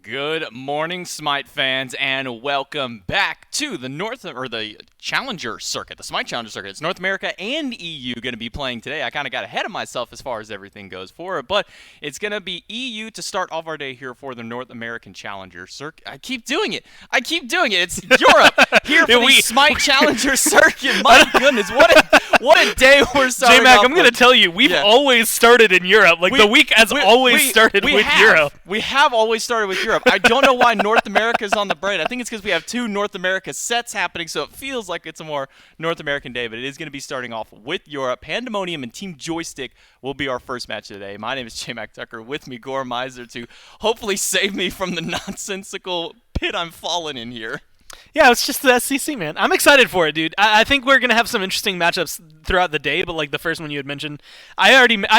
Good morning, Smite fans, and welcome back to the Challenger Circuit, the Smite Challenger Circuit. It's North America and EU going to be playing today. I kind of got ahead of myself as far as everything goes for it, but it's going to be EU to start off our day here for the North American Challenger Circuit. I keep doing it. It's Europe here for the Smite Challenger Circuit. My goodness, what a day we're starting. J-Mac, I'm going to tell you, we've always started in Europe. The week has always started with Europe. We have always started with Europe. I don't know why North America is on the brain. I think it's because we have two North America sets happening, so it feels like it's a more North American day, but it is going to be starting off with Europe. Pandamonium and Team Joystick will be our first match today. My name is J-Mac Tucker. With me, Gore Miser, to hopefully save me from the nonsensical pit I'm falling in here. Yeah, it's just the SCC, man. I'm excited for it, dude. I think we're going to have some interesting matchups throughout the day, but the first one you had mentioned, I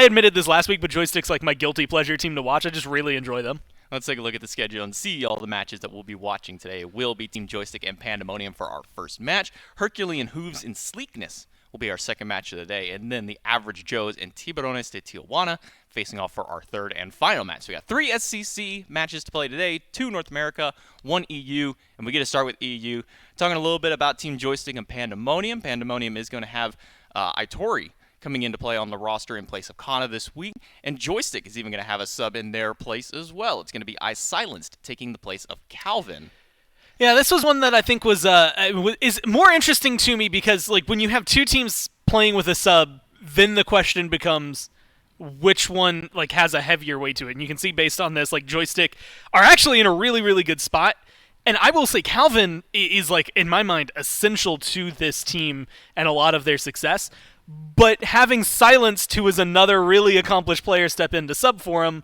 admitted this last week, but Joystick's my guilty pleasure team to watch. I just really enjoy them. Let's take a look at the schedule and see all the matches that we'll be watching today. It will be Team Joystick and Pandamonium for our first match. Herculean Hooves and Sleekness will be our second match of the day. And then the Average Joes and Tiburones de Tijuana facing off for our third and final match. So we got 3 SCC matches to play today, 2 North America, 1 EU, and we get to start with EU. Talking a little bit about Team Joystick and Pandamonium. Pandamonium is going to have Itori coming into play on the roster in place of Kana this week, and Joystick is even going to have a sub in their place as well. It's going to be I Silenced taking the place of Calvin. Yeah, this was one that I think is more interesting to me because when you have two teams playing with a sub, then the question becomes which one has a heavier weight to it. And you can see based on this, Joystick are actually in a really, really good spot. And I will say Calvin is in my mind, essential to this team and a lot of their success. But having Silenced, who is another really accomplished player, step in to sub for him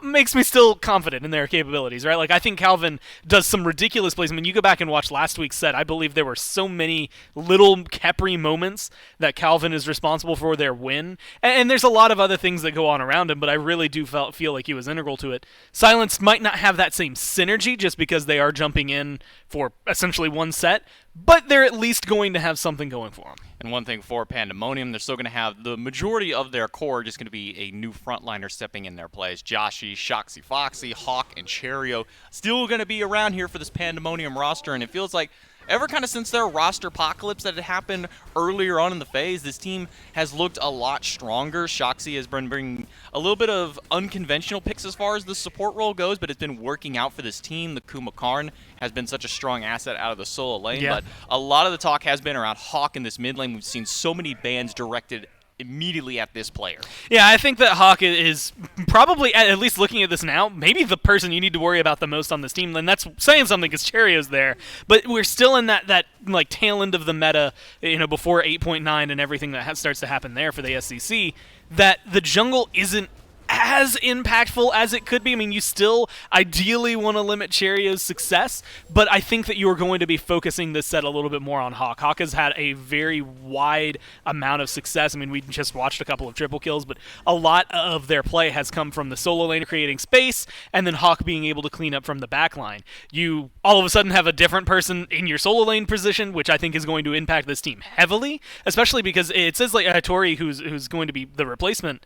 makes me still confident in their capabilities, right? I think Calvin does some ridiculous plays. I mean, you go back and watch last week's set. I believe there were so many little Kepri moments that Calvin is responsible for their win. And there's a lot of other things that go on around him, but I really do feel like he was integral to it. Silence might not have that same synergy just because they are jumping in for essentially one set, but they're at least going to have something going for them. And one thing for Pandamonium, they're still going to have the majority of their core just going to be a new frontliner stepping in their place. Joshi, Shoxy Foxy, Hawk, and Cherio still going to be around here for this Pandamonium roster, and it feels like ever kind of since their roster apocalypse that had happened earlier on in the phase, this team has looked a lot stronger. Shoxy has been bringing a little bit of unconventional picks as far as the support role goes, but it's been working out for this team. The Kumakarn has been such a strong asset out of the solo lane, but a lot of the talk has been around Hawk in this mid lane. We've seen so many bans directed immediately at this player. Yeah, I think that Hawk is probably, at least looking at this now, maybe the person you need to worry about the most on this team, and that's saying something because Cherio's there, but we're still in that tail end of the meta, before 8.9 and everything that starts to happen there for the SCC, that the jungle isn't as impactful as it could be. I mean, you still ideally want to limit Cherio's success, but I think that you are going to be focusing this set a little bit more on Hawk. Hawk has had a very wide amount of success. I mean, we just watched a couple of triple kills, but a lot of their play has come from the solo lane creating space, and then Hawk being able to clean up from the back line. You all of a sudden have a different person in your solo lane position, which I think is going to impact this team heavily, especially because it says Itori who's going to be the replacement.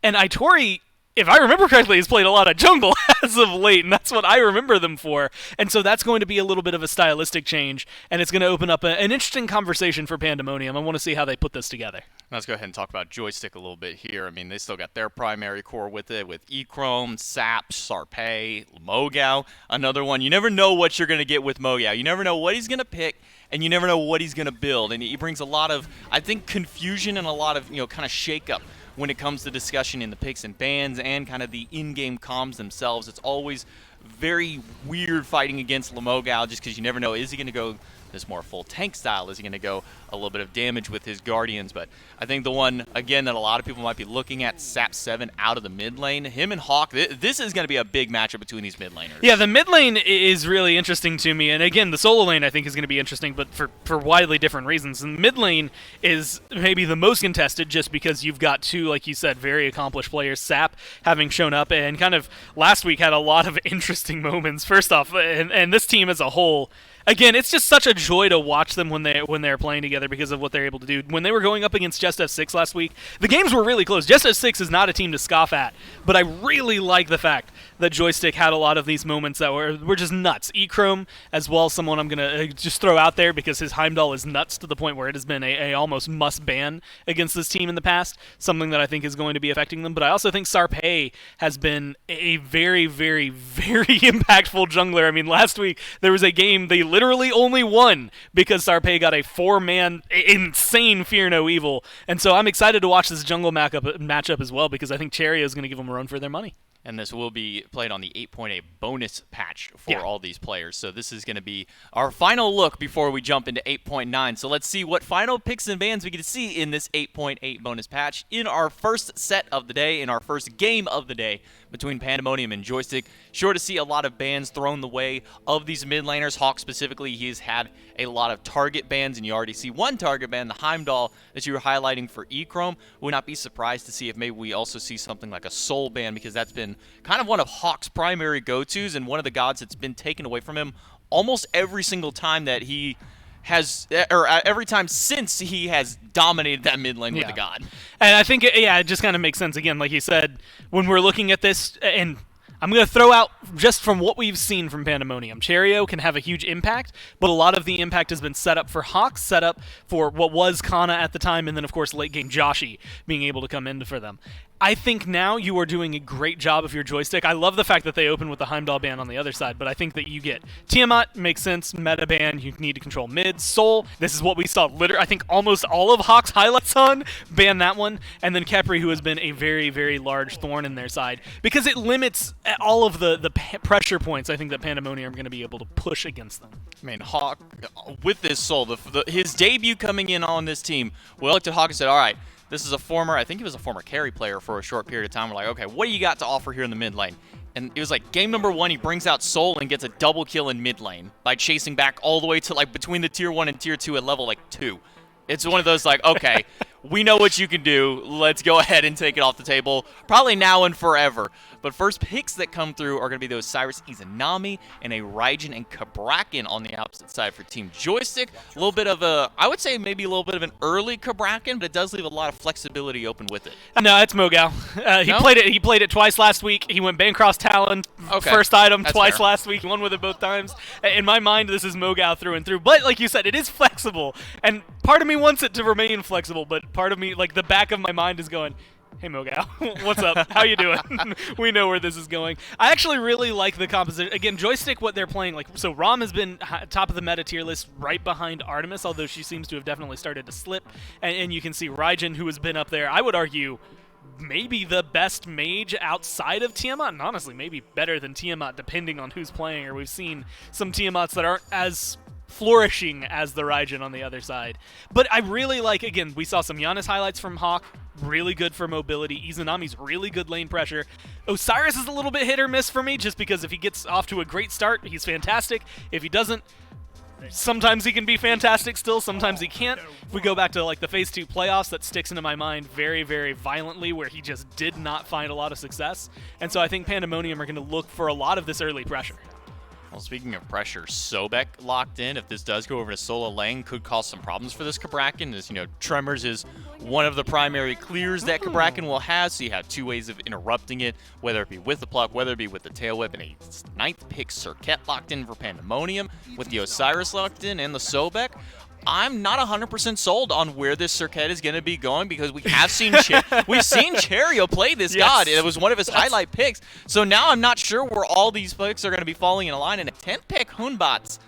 And Itori, if I remember correctly, has played a lot of jungle as of late, and that's what I remember them for. And so that's going to be a little bit of a stylistic change, and it's going to open up an interesting conversation for Pandamonium. I want to see how they put this together. Let's go ahead and talk about Joystick a little bit here. I mean, they still got their primary core with it, with Echrome, Sap, Sarpei, Mogao. Another one, you never know what you're going to get with Mogao. You never know what he's going to pick, and you never know what he's going to build. And he brings a lot of, I think, confusion and a lot of, kind of shake-up when it comes to discussion in the picks and bans and kind of the in-game comms themselves. It's always very weird fighting against Lamogao just because you never know, is he going to go this more full tank style? Is he going to go a little bit of damage with his Guardians? But I think the one, again, that a lot of people might be looking at, Sap 7 out of the mid lane. Him and Hawk, this is going to be a big matchup between these mid laners. Yeah, the mid lane is really interesting to me. And again, the solo lane I think is going to be interesting, but for widely different reasons. And mid lane is maybe the most contested just because you've got two, like you said, very accomplished players. Sap having shown up and kind of last week had a lot of interesting moments. First off, and this team as a whole, again, it's just such a joy to watch them when they're playing together because of what they're able to do. When they were going up against Just F6 last week, the games were really close. Just F6 is not a team to scoff at, but I really like the fact that Joystick had a lot of these moments that were just nuts. E-Chrome as well, someone I'm going to just throw out there because his Heimdall is nuts to the point where it has been a almost must ban against this team in the past, something that I think is going to be affecting them. But I also think Sarpei has been a very, very, very impactful jungler. I mean, last week there was a game they literally only won because Sarpei got a 4-man insane Fear No Evil. And so I'm excited to watch this jungle matchup as well because I think Cherio is going to give them a run for their money. And this will be played on the 8.8 bonus patch for all these players. So this is going to be our final look before we jump into 8.9. So let's see what final picks and bans we get to see in this 8.8 bonus patch in our first set of the day, in our first game of the day between Pandamonium and Joystick. Sure to see a lot of bans thrown the way of these mid laners. Hawk specifically, he's had a lot of target bans, and you already see one target ban, the Heimdall, that you were highlighting for E-Chrome. Would not be surprised to see if maybe we also see something like a Soul ban, because that's been kind of one of Hawk's primary go-tos and one of the gods that's been taken away from him almost every single time that he has, or every time since he has dominated that mid lane with the god. And I think, it just kind of makes sense. Again, like you said, when we're looking at this, and I'm going to throw out, just from what we've seen from Pandamonium, Cherio can have a huge impact, but a lot of the impact has been set up for Hawk, set up for what was Kana at the time, and then, of course, late game Joshi being able to come in for them. I think now you are doing a great job of your Joystick. I love the fact that they open with the Heimdall ban on the other side, but I think that you get Tiamat, makes sense, meta ban, you need to control mid, Soul, this is what we saw I think almost all of Hawk's highlights on, ban that one, and then Khepri, who has been a very, very large thorn in their side, because it limits all of the pressure points I think that Pandemonium are going to be able to push against them. I mean, Hawk, with this Soul, his debut coming in on this team, we looked at Hawk and said, all right, this is I think he was a former carry player for a short period of time. We're like, okay, what do you got to offer here in the mid lane? And it was like game number 1, he brings out Soul and gets a double kill in mid lane by chasing back all the way to like between the tier 1 and tier 2 at level like 2. It's one of those like, okay, we know what you can do. Let's go ahead and take it off the table, probably now and forever. But first picks that come through are going to be those Cyrus Izanami and a Raijin and Kabrakan on the opposite side for Team Joystick. A little bit of I would say maybe a little bit of an early Kabrakan, but it does leave a lot of flexibility open with it. No, it's Mogao. He played it twice last week. He went Bancross Talon, first item, that's twice fair. last week. He won with it both times. In my mind, this is Mogao through and through. But like you said, it is flexible. And part of me wants it to remain flexible, but part of me, like the back of my mind is going, hey Mogao, what's up? How you doing? We know where this is going. I actually really like the composition. Again, Joystick, what they're playing, like, so Rom has been top of the meta tier list right behind Artemis, although she seems to have definitely started to slip. And you can see Raijin, who has been up there, I would argue, maybe the best mage outside of Tiamat, and honestly, maybe better than Tiamat, depending on who's playing, or we've seen some Tiamats that aren't as flourishing as the Raijin on the other side. But I really like, again, we saw some Giannis highlights from Hawk, really good for mobility. Izanami's really good lane pressure. Osiris is a little bit hit or miss for me, just because if he gets off to a great start, he's fantastic. If he doesn't, sometimes he can be fantastic still, sometimes he can't. If we go back to like the Phase 2 playoffs, that sticks into my mind very, very violently, where he just did not find a lot of success. And so I think Pandemonium are going to look for a lot of this early pressure. Well, speaking of pressure, Sobek locked in. If this does go over to solo lane, could cause some problems for this Kabrakan. As you know, Tremors is one of the primary clears that Kabrakan will have, so you have two ways of interrupting it, whether it be with the pluck, whether it be with the tail whip, and a 9th pick Circuit locked in for Pandemonium, with the Osiris locked in and the Sobek. I'm not 100% sold on where this Circuit is going to be going, because we have seen we've seen Cherio play this god. It was one of his highlight picks. So now I'm not sure where all these picks are going to be falling in line. And a 10th pick, Hunbots.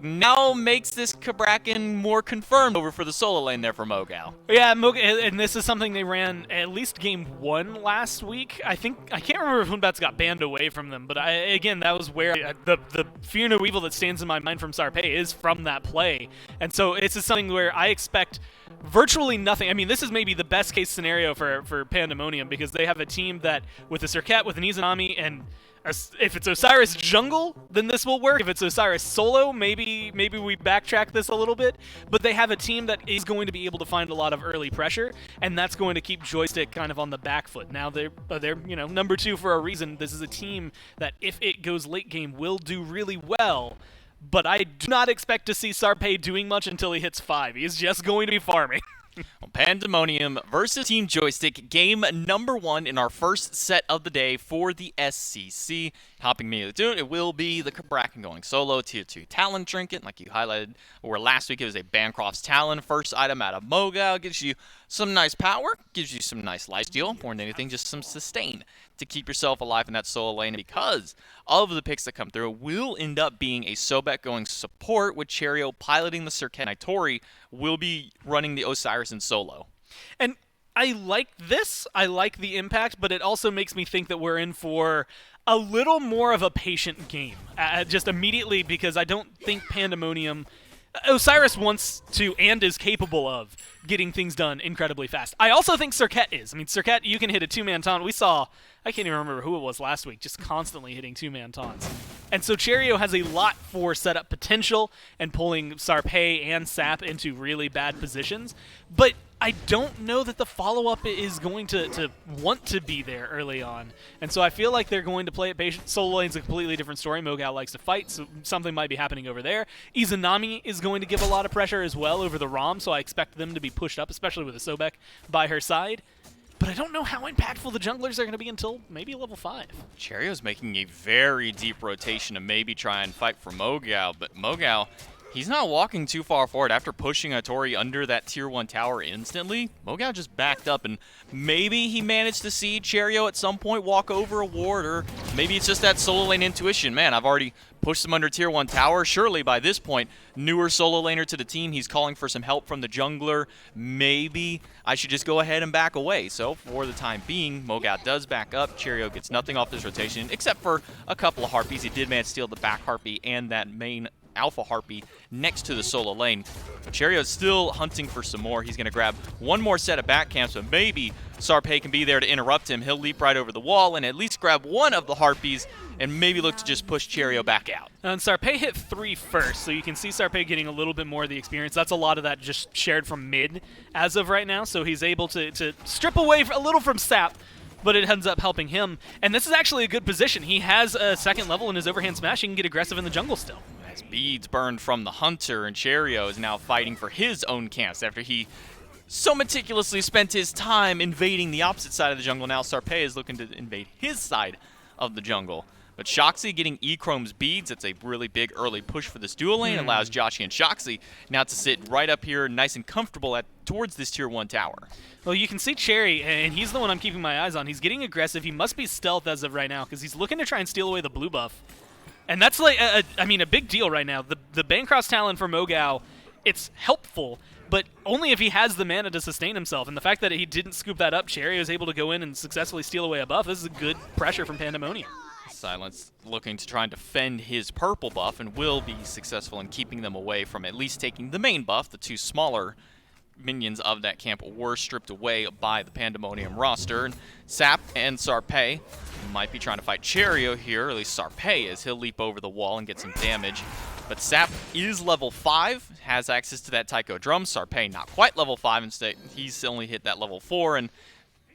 now makes this Cabrakan more confirmed over for the solo lane there for Mogao. Yeah, and this is something they ran at least game 1 last week. I can't remember if Moonbats got banned away from them, but again, that was where the fear no evil that stands in my mind from Sarpe is from that play. And so it's just something where I expect virtually nothing. I mean, this is maybe the best case scenario for Pandamonium, because they have a team that, with a Serket, with an Izanami, and if it's Osiris jungle, then this will work. If it's Osiris solo, maybe we backtrack this a little bit. But they have a team that is going to be able to find a lot of early pressure, and that's going to keep Joystick kind of on the back foot. Now they're number 2 for a reason. This is a team that, if it goes late game, will do really well. But I do not expect to see Sarpe doing much until he hits 5. He's just going to be farming. Pandamonium versus Team Joystick, game number 1 in our first set of the day for the SCC. Hopping me to do it will be the Cabrakan going solo, tier 2 Talon Trinket, like you highlighted, where last week it was a Bancroft's Talon. First item out of Mogao, gives you some nice power, gives you some nice lifesteal, more than anything, just some sustain to keep yourself alive in that solo lane. Because of the picks that come through, will end up being a Sobek going support, with Cherio piloting the Serket. Tori will be running the Osiris in solo. And I like this. I like the impact, but it also makes me think that we're in for a little more of a patient game. Just immediately, because I don't think Pandamonium... Osiris wants to and is capable of getting things done incredibly fast. I also think Serket is. I mean, Serket, you can hit a 2-man taunt. We saw, I can't even remember who it was last week, just constantly hitting 2-man taunts. And so Cherio has a lot for setup potential and pulling Sarpe and Sap into really bad positions. But I don't know that the follow-up is going to want to be there early on. And so I feel like they're going to play it patient. Solo lane's a completely different story. Mogao likes to fight, so something might be happening over there. Izanami is going to give a lot of pressure as well over the ROM, so I expect them to be pushed up, especially with a Sobek by her side. But I don't know how impactful the junglers are going to be until maybe level 5. Cherio's making a very deep rotation to maybe try and fight for Mogao, but Mogao, he's not walking too far forward. After pushing a Tori under that tier 1 tower instantly, Mogao just backed up, and maybe he managed to see Cherio at some point walk over a ward, or maybe it's just that solo lane intuition. Man, I've already pushed him under tier 1 tower. Surely by this point, newer solo laner to the team, he's calling for some help from the jungler. Maybe I should just go ahead and back away. So for the time being, Mogao does back up. Cherio gets nothing off this rotation except for a couple of Harpies. He did manage to steal the back Harpy and that main Alpha Harpy next to the solo lane. Cherio's still hunting for some more. He's going to grab one more set of back camps, but maybe Sarpe can be there to interrupt him. He'll leap right over the wall and at least grab one of the Harpies and maybe look to just push Cherio back out. And Sarpe hit 3 first, so you can see Sarpe getting a little bit more of the experience. That's a lot of that just shared from mid as of right now, so he's able to strip away a little from Sap, but it ends up helping him. And this is actually a good position. He has a 2nd level in his overhand smash. He can get aggressive in the jungle still. As beads burned from the Hunter, and Cherio is now fighting for his own camps after he so meticulously spent his time invading the opposite side of the jungle. Now Sarpe is looking to invade his side of the jungle. But Shoxy getting E-Chrome's beads, that's a really big early push for this dual lane. Allows Joshi and Shoxy now to sit right up here nice and comfortable towards this tier 1 tower. Well, you can see Cherry, and he's the one I'm keeping my eyes on. He's getting aggressive. He must be stealth as of right now, because he's looking to try and steal away the blue buff. And that's like, a big deal right now. The Bancroft's Talon for Mogao, it's helpful, but only if he has the mana to sustain himself. And the fact that he didn't scoop that up, Cherry was able to go in and successfully steal away a buff. This is a good pressure from Pandamonium. Silence looking to try and defend his purple buff and will be successful in keeping them away from at least taking the main buff. The 2 smaller minions of that camp were stripped away by the Pandamonium roster. And Sap and Sarpe might be trying to fight Cherio here, or at least Sarpe is. He'll leap over the wall and get some damage. But Sap is level 5, has access to that Taiko drum. Sarpe not quite level 5, instead he's only hit that level 4, and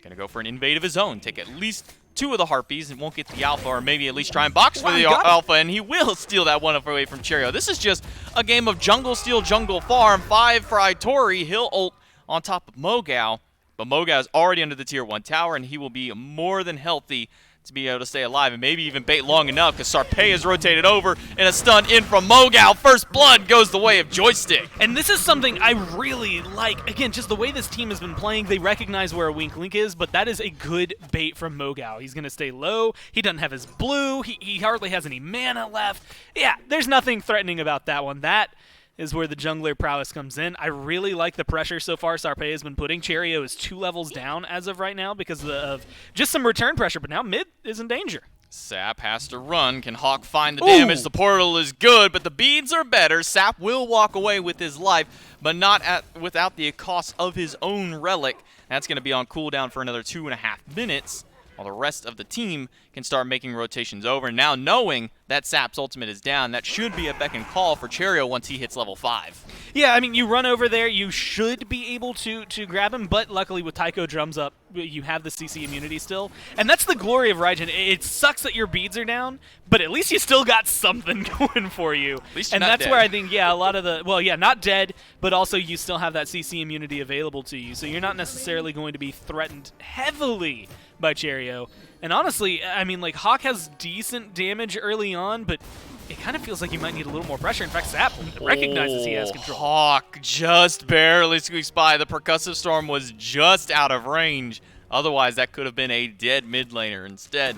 gonna go for an invade of his own. Take at least 2 of the Harpies and won't get the Alpha, or maybe at least try and box for the Alpha, and he will steal that one away from Cherio. This is just a game of jungle steal, jungle farm. 5 for Itori. He'll ult on top of Mogao, but Mogao is already under the tier 1 tower, and he will be more than healthy to be able to stay alive and maybe even bait long enough because Sarpé is rotated over and a stun in from Mogal. First blood goes the way of Joystick. And this is something I really like. Again, just the way this team has been playing, they recognize where a Wink Link is, but that is a good bait from Mogal. He's going to stay low. He doesn't have his blue. He hardly has any mana left. Yeah, there's nothing threatening about that one. That is where the jungler prowess comes in. I really like the pressure so far Sarpé has been putting. Cherio is 2 levels down as of right now because of just some return pressure, but now mid is in danger. Sap has to run. Can Hawk find the damage? Ooh. The portal is good, but the beads are better. Sap will walk away with his life, but not without the cost of his own relic. That's going to be on cooldown for another 2.5 minutes, while the rest of the team can start making rotations over. Now knowing that Sap's ultimate is down, that should be a beck and call for Cherio once he hits level 5. Yeah, I mean, you run over there, you should be able to grab him, but luckily with Tycho drums up, you have the CC immunity still. And that's the glory of Raijin. It sucks that your beads are down, but at least you still got something going for you. At least you're and not that's dead. where I think, yeah, a lot of the, well, yeah, not dead, but also you still have that CC immunity available to you, so you're not necessarily going to be threatened heavily by Cherio. And honestly, I mean, like, Hawk has decent damage early on, but it kind of feels like you might need a little more pressure. In fact, Sap recognizes he has control. Hawk just barely squeaks by. The percussive storm was just out of range. Otherwise, that could have been a dead mid laner. Instead,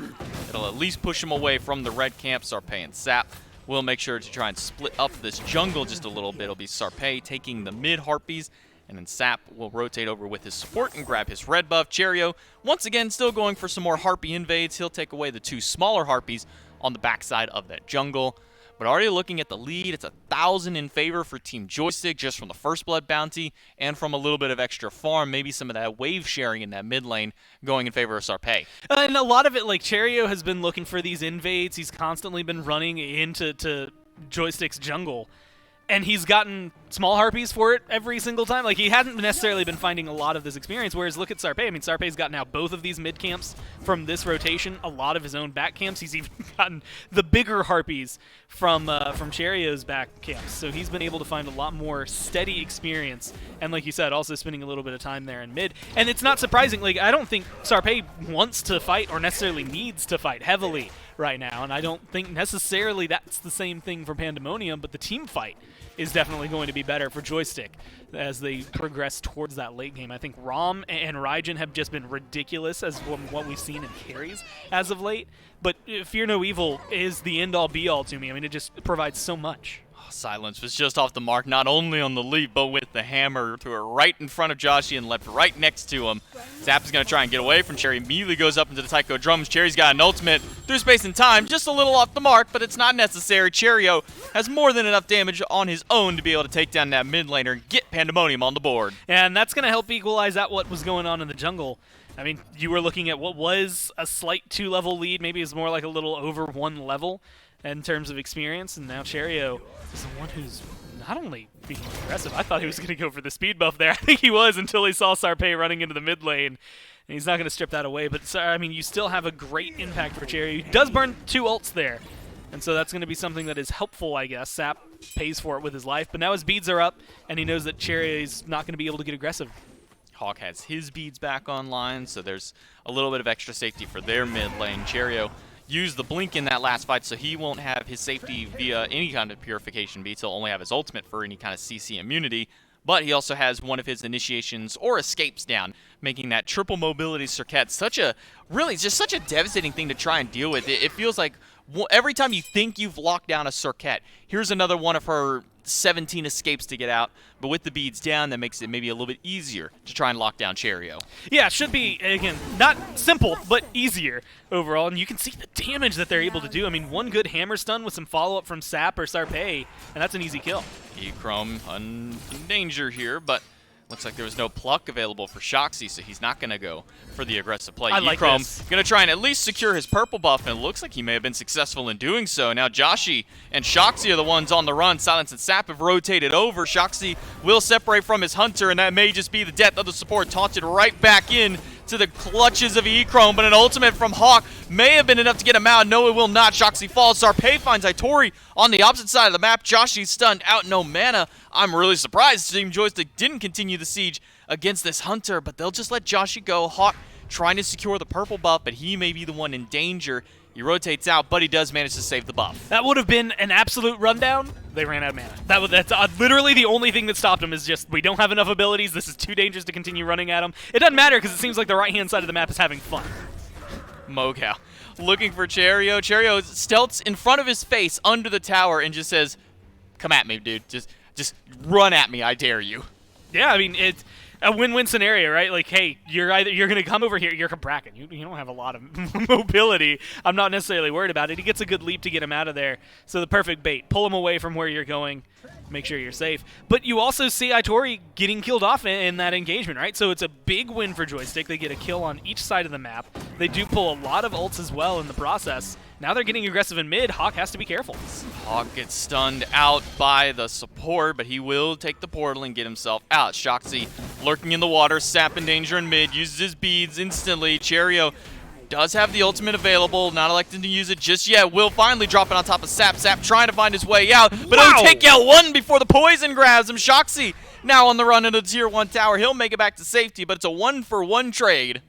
it'll at least push him away from the red camp. Sarpé and Sap will make sure to try and split up this jungle just a little bit. It'll be Sarpé taking the mid Harpies, and then Sap will rotate over with his support and grab his red buff. Cherio, once again, still going for some more Harpy invades. He'll take away the 2 smaller Harpies on the backside of that jungle. But already looking at the lead, it's 1,000 in favor for Team Joystick just from the first blood bounty and from a little bit of extra farm, maybe some of that wave sharing in that mid lane going in favor of Sarpé. And a lot of it, like, Cherio has been looking for these invades. He's constantly been running into Joystick's jungle. And he's gotten small Harpies for it every single time. Like, he hasn't necessarily been finding a lot of this experience, whereas look at Sarpé. I mean, Sarpé's got now both of these mid camps from this rotation, a lot of his own back camps. He's even gotten the bigger Harpies from Cherio's back camps. So he's been able to find a lot more steady experience. And like you said, also spending a little bit of time there in mid. And it's not surprising. Like, I don't think Sarpé wants to fight or necessarily needs to fight heavily right now. And I don't think necessarily that's the same thing for Pandamonium, but the team fight is definitely going to be better for Joystick as they progress towards that late game. I think Rom and Raijin have just been ridiculous as what we've seen in carries as of late, but Fear No Evil is the end-all be-all to me. I mean, it just provides so much. Silence was just off the mark, not only on the leap, but with the hammer to her right in front of Joshi and left right next to him. Zap is going to try and get away from Cherry. Immediately goes up into the Tycho drums. Cherry's got an ultimate through space and time, just a little off the mark, but it's not necessary. Cherio has more than enough damage on his own to be able to take down that mid laner and get Pandamonium on the board. And that's going to help equalize out what was going on in the jungle. I mean, you were looking at what was a slight 2-level lead. Maybe it's more like a little over 1 level in terms of experience, and now Cherio is the one who's not only being aggressive. I thought he was going to go for the speed buff there. I think he was until he saw Sarpé running into the mid lane, and he's not going to strip that away. But, I mean, you still have a great impact for Cherio. He does burn 2 ults there, and so that's going to be something that is helpful, I guess. Sap pays for it with his life, but now his beads are up, and he knows that Cherio is not going to be able to get aggressive. Hawk has his beads back online, so there's a little bit of extra safety for their mid lane. Cherio used the blink in that last fight, so he won't have his safety via any kind of purification beats. He'll only have his ultimate for any kind of CC immunity, but he also has one of his initiations or escapes down, making that triple mobility circuit such a devastating thing to try and deal with. It feels like every time you think you've locked down a circuit, here's another one of her 17 escapes to get out, but with the beads down, that makes it maybe a little bit easier to try and lock down Cherio. Yeah, it should be, again, not simple, but easier overall, and you can see the damage that they're able to do. I mean, one good hammer stun with some follow-up from Sap or Sarpé, and that's an easy kill. E-Chrome in danger here, but looks like there was no pluck available for Shoxy, so he's not going to go for the aggressive play. I like E-Chrome this. going to try and at least secure his purple buff, and it looks like he may have been successful in doing so. Now Joshi and Shoxy are the ones on the run. Silence and Sap have rotated over. Shoxy will separate from his hunter, and that may just be the death of the support. Taunted right back in to the clutches of E-Chrome, but an ultimate from Hawk may have been enough to get him out. No, it will not. Shoxy falls. Sarpé finds Itori on the opposite side of the map. Joshi's stunned out, no mana. I'm really surprised Team Joystick didn't continue the siege against this hunter, but they'll just let Joshi go. Hawk trying to secure the purple buff, but he may be the one in danger. He rotates out, but he does manage to save the buff. That would have been an absolute rundown. They ran out of mana. That's literally the only thing that stopped him is just, we don't have enough abilities. This is too dangerous to continue running at him. It doesn't matter because it seems like the right-hand side of the map is having fun. Mogao looking for Cherio. Cherio stealths in front of his face under the tower and just says, come at me, dude. Just run at me. I dare you. Yeah, I mean, it's a win-win scenario, right? Like, hey, you're going to come over here. You're Bracken. You don't have a lot of mobility. I'm not necessarily worried about it. He gets a good leap to get him out of there. So the perfect bait. Pull him away from where you're going. Make sure you're safe. But you also see Itori getting killed off in that engagement, right? So it's a big win for Joystick. They get a kill on each side of the map. They do pull a lot of ults as well in the process. Now they're getting aggressive in mid. Hawk has to be careful. Hawk gets stunned out by the support, but he will take the portal and get himself out. Shoxy lurking in the water, Sap in danger in mid, uses his beads instantly. Cherio does have the ultimate available, not electing to use it just yet. Will finally drop it on top of Sap. Sap trying to find his way out, but he'll take out one before the poison grabs him. Shoxy now on the run into the tier 1 tower. He'll make it back to safety, but it's a 1-for-1 trade.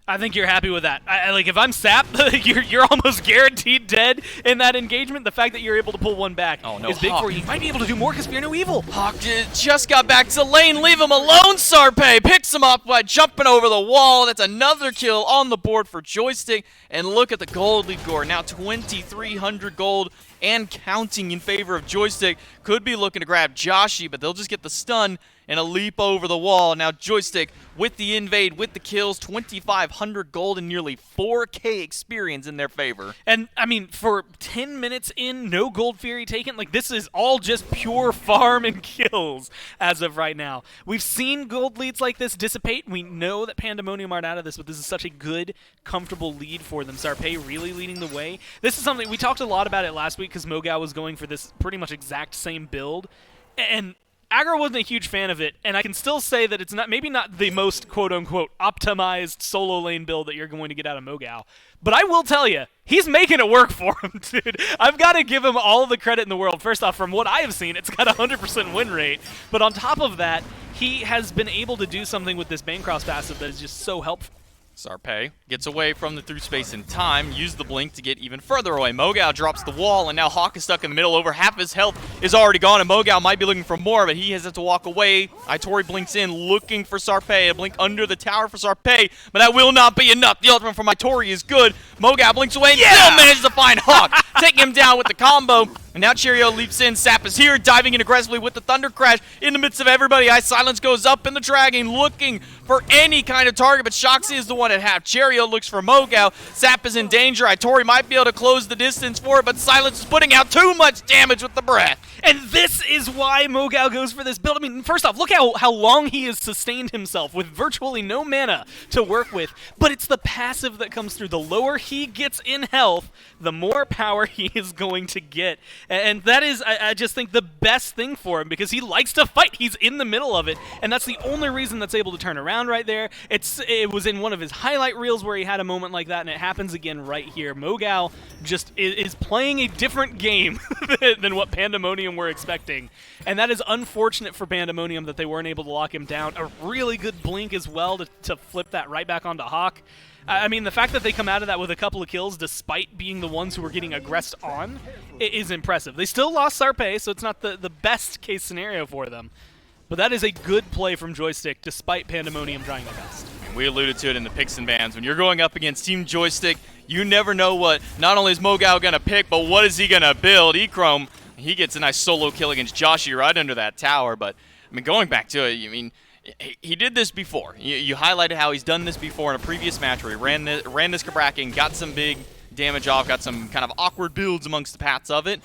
I think you're happy with that. Like, if I'm Sap, you're almost guaranteed dead in that engagement. The fact that you're able to pull one back is big for you. You might be able to do more because Fear No Evil. Hawk just got back to lane. Leave him alone, Sarpei. Picks him up by jumping over the wall. That's another kill on the board for Joystick. And look at the gold lead score. Now 2,300 gold and counting in favor of Joystick. Could be looking to grab Joshi, but they'll just get the stun and a leap over the wall. Now Joystick with the invade, with the kills, 2,500 gold and nearly 4K experience in their favor. And, I mean, for 10 minutes in, no gold fury taken. Like, this is all just pure farm and kills as of right now. We've seen gold leads like this dissipate. We know that Pandamonium aren't out of this, but this is such a good, comfortable lead for them. Sarpei really leading the way. This is something, we talked a lot about it last week because Mogao was going for this pretty much exact same build. And Aggro wasn't a huge fan of it, and I can still say that it's maybe not the most quote-unquote optimized solo lane build that you're going to get out of Mogao. But I will tell you, he's making it work for him, dude. I've got to give him all the credit in the world. First off, from what I have seen, it's got a 100% win rate. But on top of that, he has been able to do something with this Bancross passive that is just so helpful. Sarpei gets away from the through space in time, use the blink to get even further away. Mogao drops the wall, and now Hawk is stuck in the middle. Over half his health is already gone, and Mogao might be looking for more, but he has to walk away. Itori blinks in, looking for Sarpei. A blink under the tower for Sarpei, but that will not be enough. The ultimate from Itori is good. Mogao blinks away and still manages to find Hawk, taking him down with the combo. And now Cherio leaps in. Sap is here, diving in aggressively with the Thunder Crash in the midst of everybody. Ice Silence goes up in the Dragon, looking for any kind of target, but Shoxy is the one at half. Cherio looks for Mogao. Sap is in danger. Itori might be able to close the distance for it, but Silence is putting out too much damage with the breath. And this is why Mogao goes for this build. I mean, first off, look how long he has sustained himself with virtually no mana to work with. But it's the passive that comes through. The lower he gets in health, the more power he is going to get. And that is, I just think, the best thing for him because he likes to fight. He's in the middle of it, and that's the only reason that's able to turn around right there. It was in one of his highlight reels where he had a moment like that, and it happens again right here. Mogao just is playing a different game than what Pandamonium were expecting, and that is unfortunate for Pandamonium that they weren't able to lock him down. A really good blink as well to flip that right back onto Hawk. I mean, the fact that they come out of that with a couple of kills despite being the ones who were getting aggressed on is impressive. They still lost Sarpei, so it's not the best case scenario for them. But that is a good play from Joystick despite Pandamonium trying their best. We alluded to it in the picks and bans. When you're going up against Team Joystick, you never know what not only is Mogao going to pick, but what is he going to build. Echrome, he gets a nice solo kill against Joshi right under that tower. But, I mean, going back to it, I mean, he did this before. You highlighted how he's done this before in a previous match where he ran this Kabrakan, got some big damage off, got some kind of awkward builds amongst the paths of it.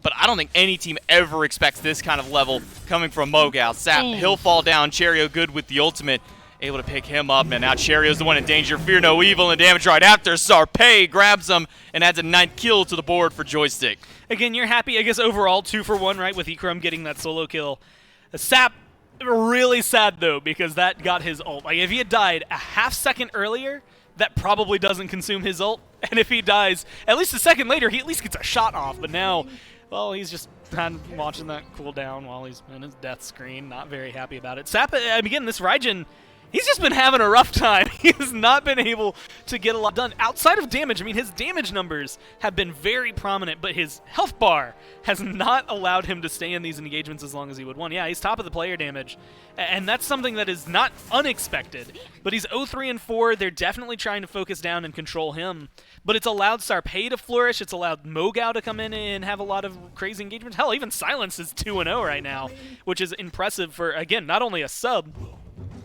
But I don't think any team ever expects this kind of level coming from Mogao. Sap, he'll fall down. Cherio good with the ultimate, able to pick him up. And now Cherio's the one in danger. Fear No Evil and damage right after. Sarpei grabs him and adds a 9th kill to the board for Joystick. Again, you're happy, I guess, overall 2-for-1, right, with Echrome getting that solo kill. Sap, really sad, though, because that got his ult. Like, if he had died a half second earlier, that probably doesn't consume his ult. And if he dies at least a second later, he at least gets a shot off. But now, well, he's just kind of watching that cool down while he's in his death screen. Not very happy about it. Sap, again, this Raijin, He's just been having a rough time. He has not been able to get a lot done. Outside of damage, I mean, his damage numbers have been very prominent, but his health bar has not allowed him to stay in these engagements as long as he would want. Yeah, he's top of the player damage, and that's something that is not unexpected. But he's 0-3-4. They're definitely trying to focus down and control him. But it's allowed Sarpei to flourish. It's allowed Mogao to come in and have a lot of crazy engagement. Hell, even Silence is 2-0 right now, which is impressive for, again, not only a sub,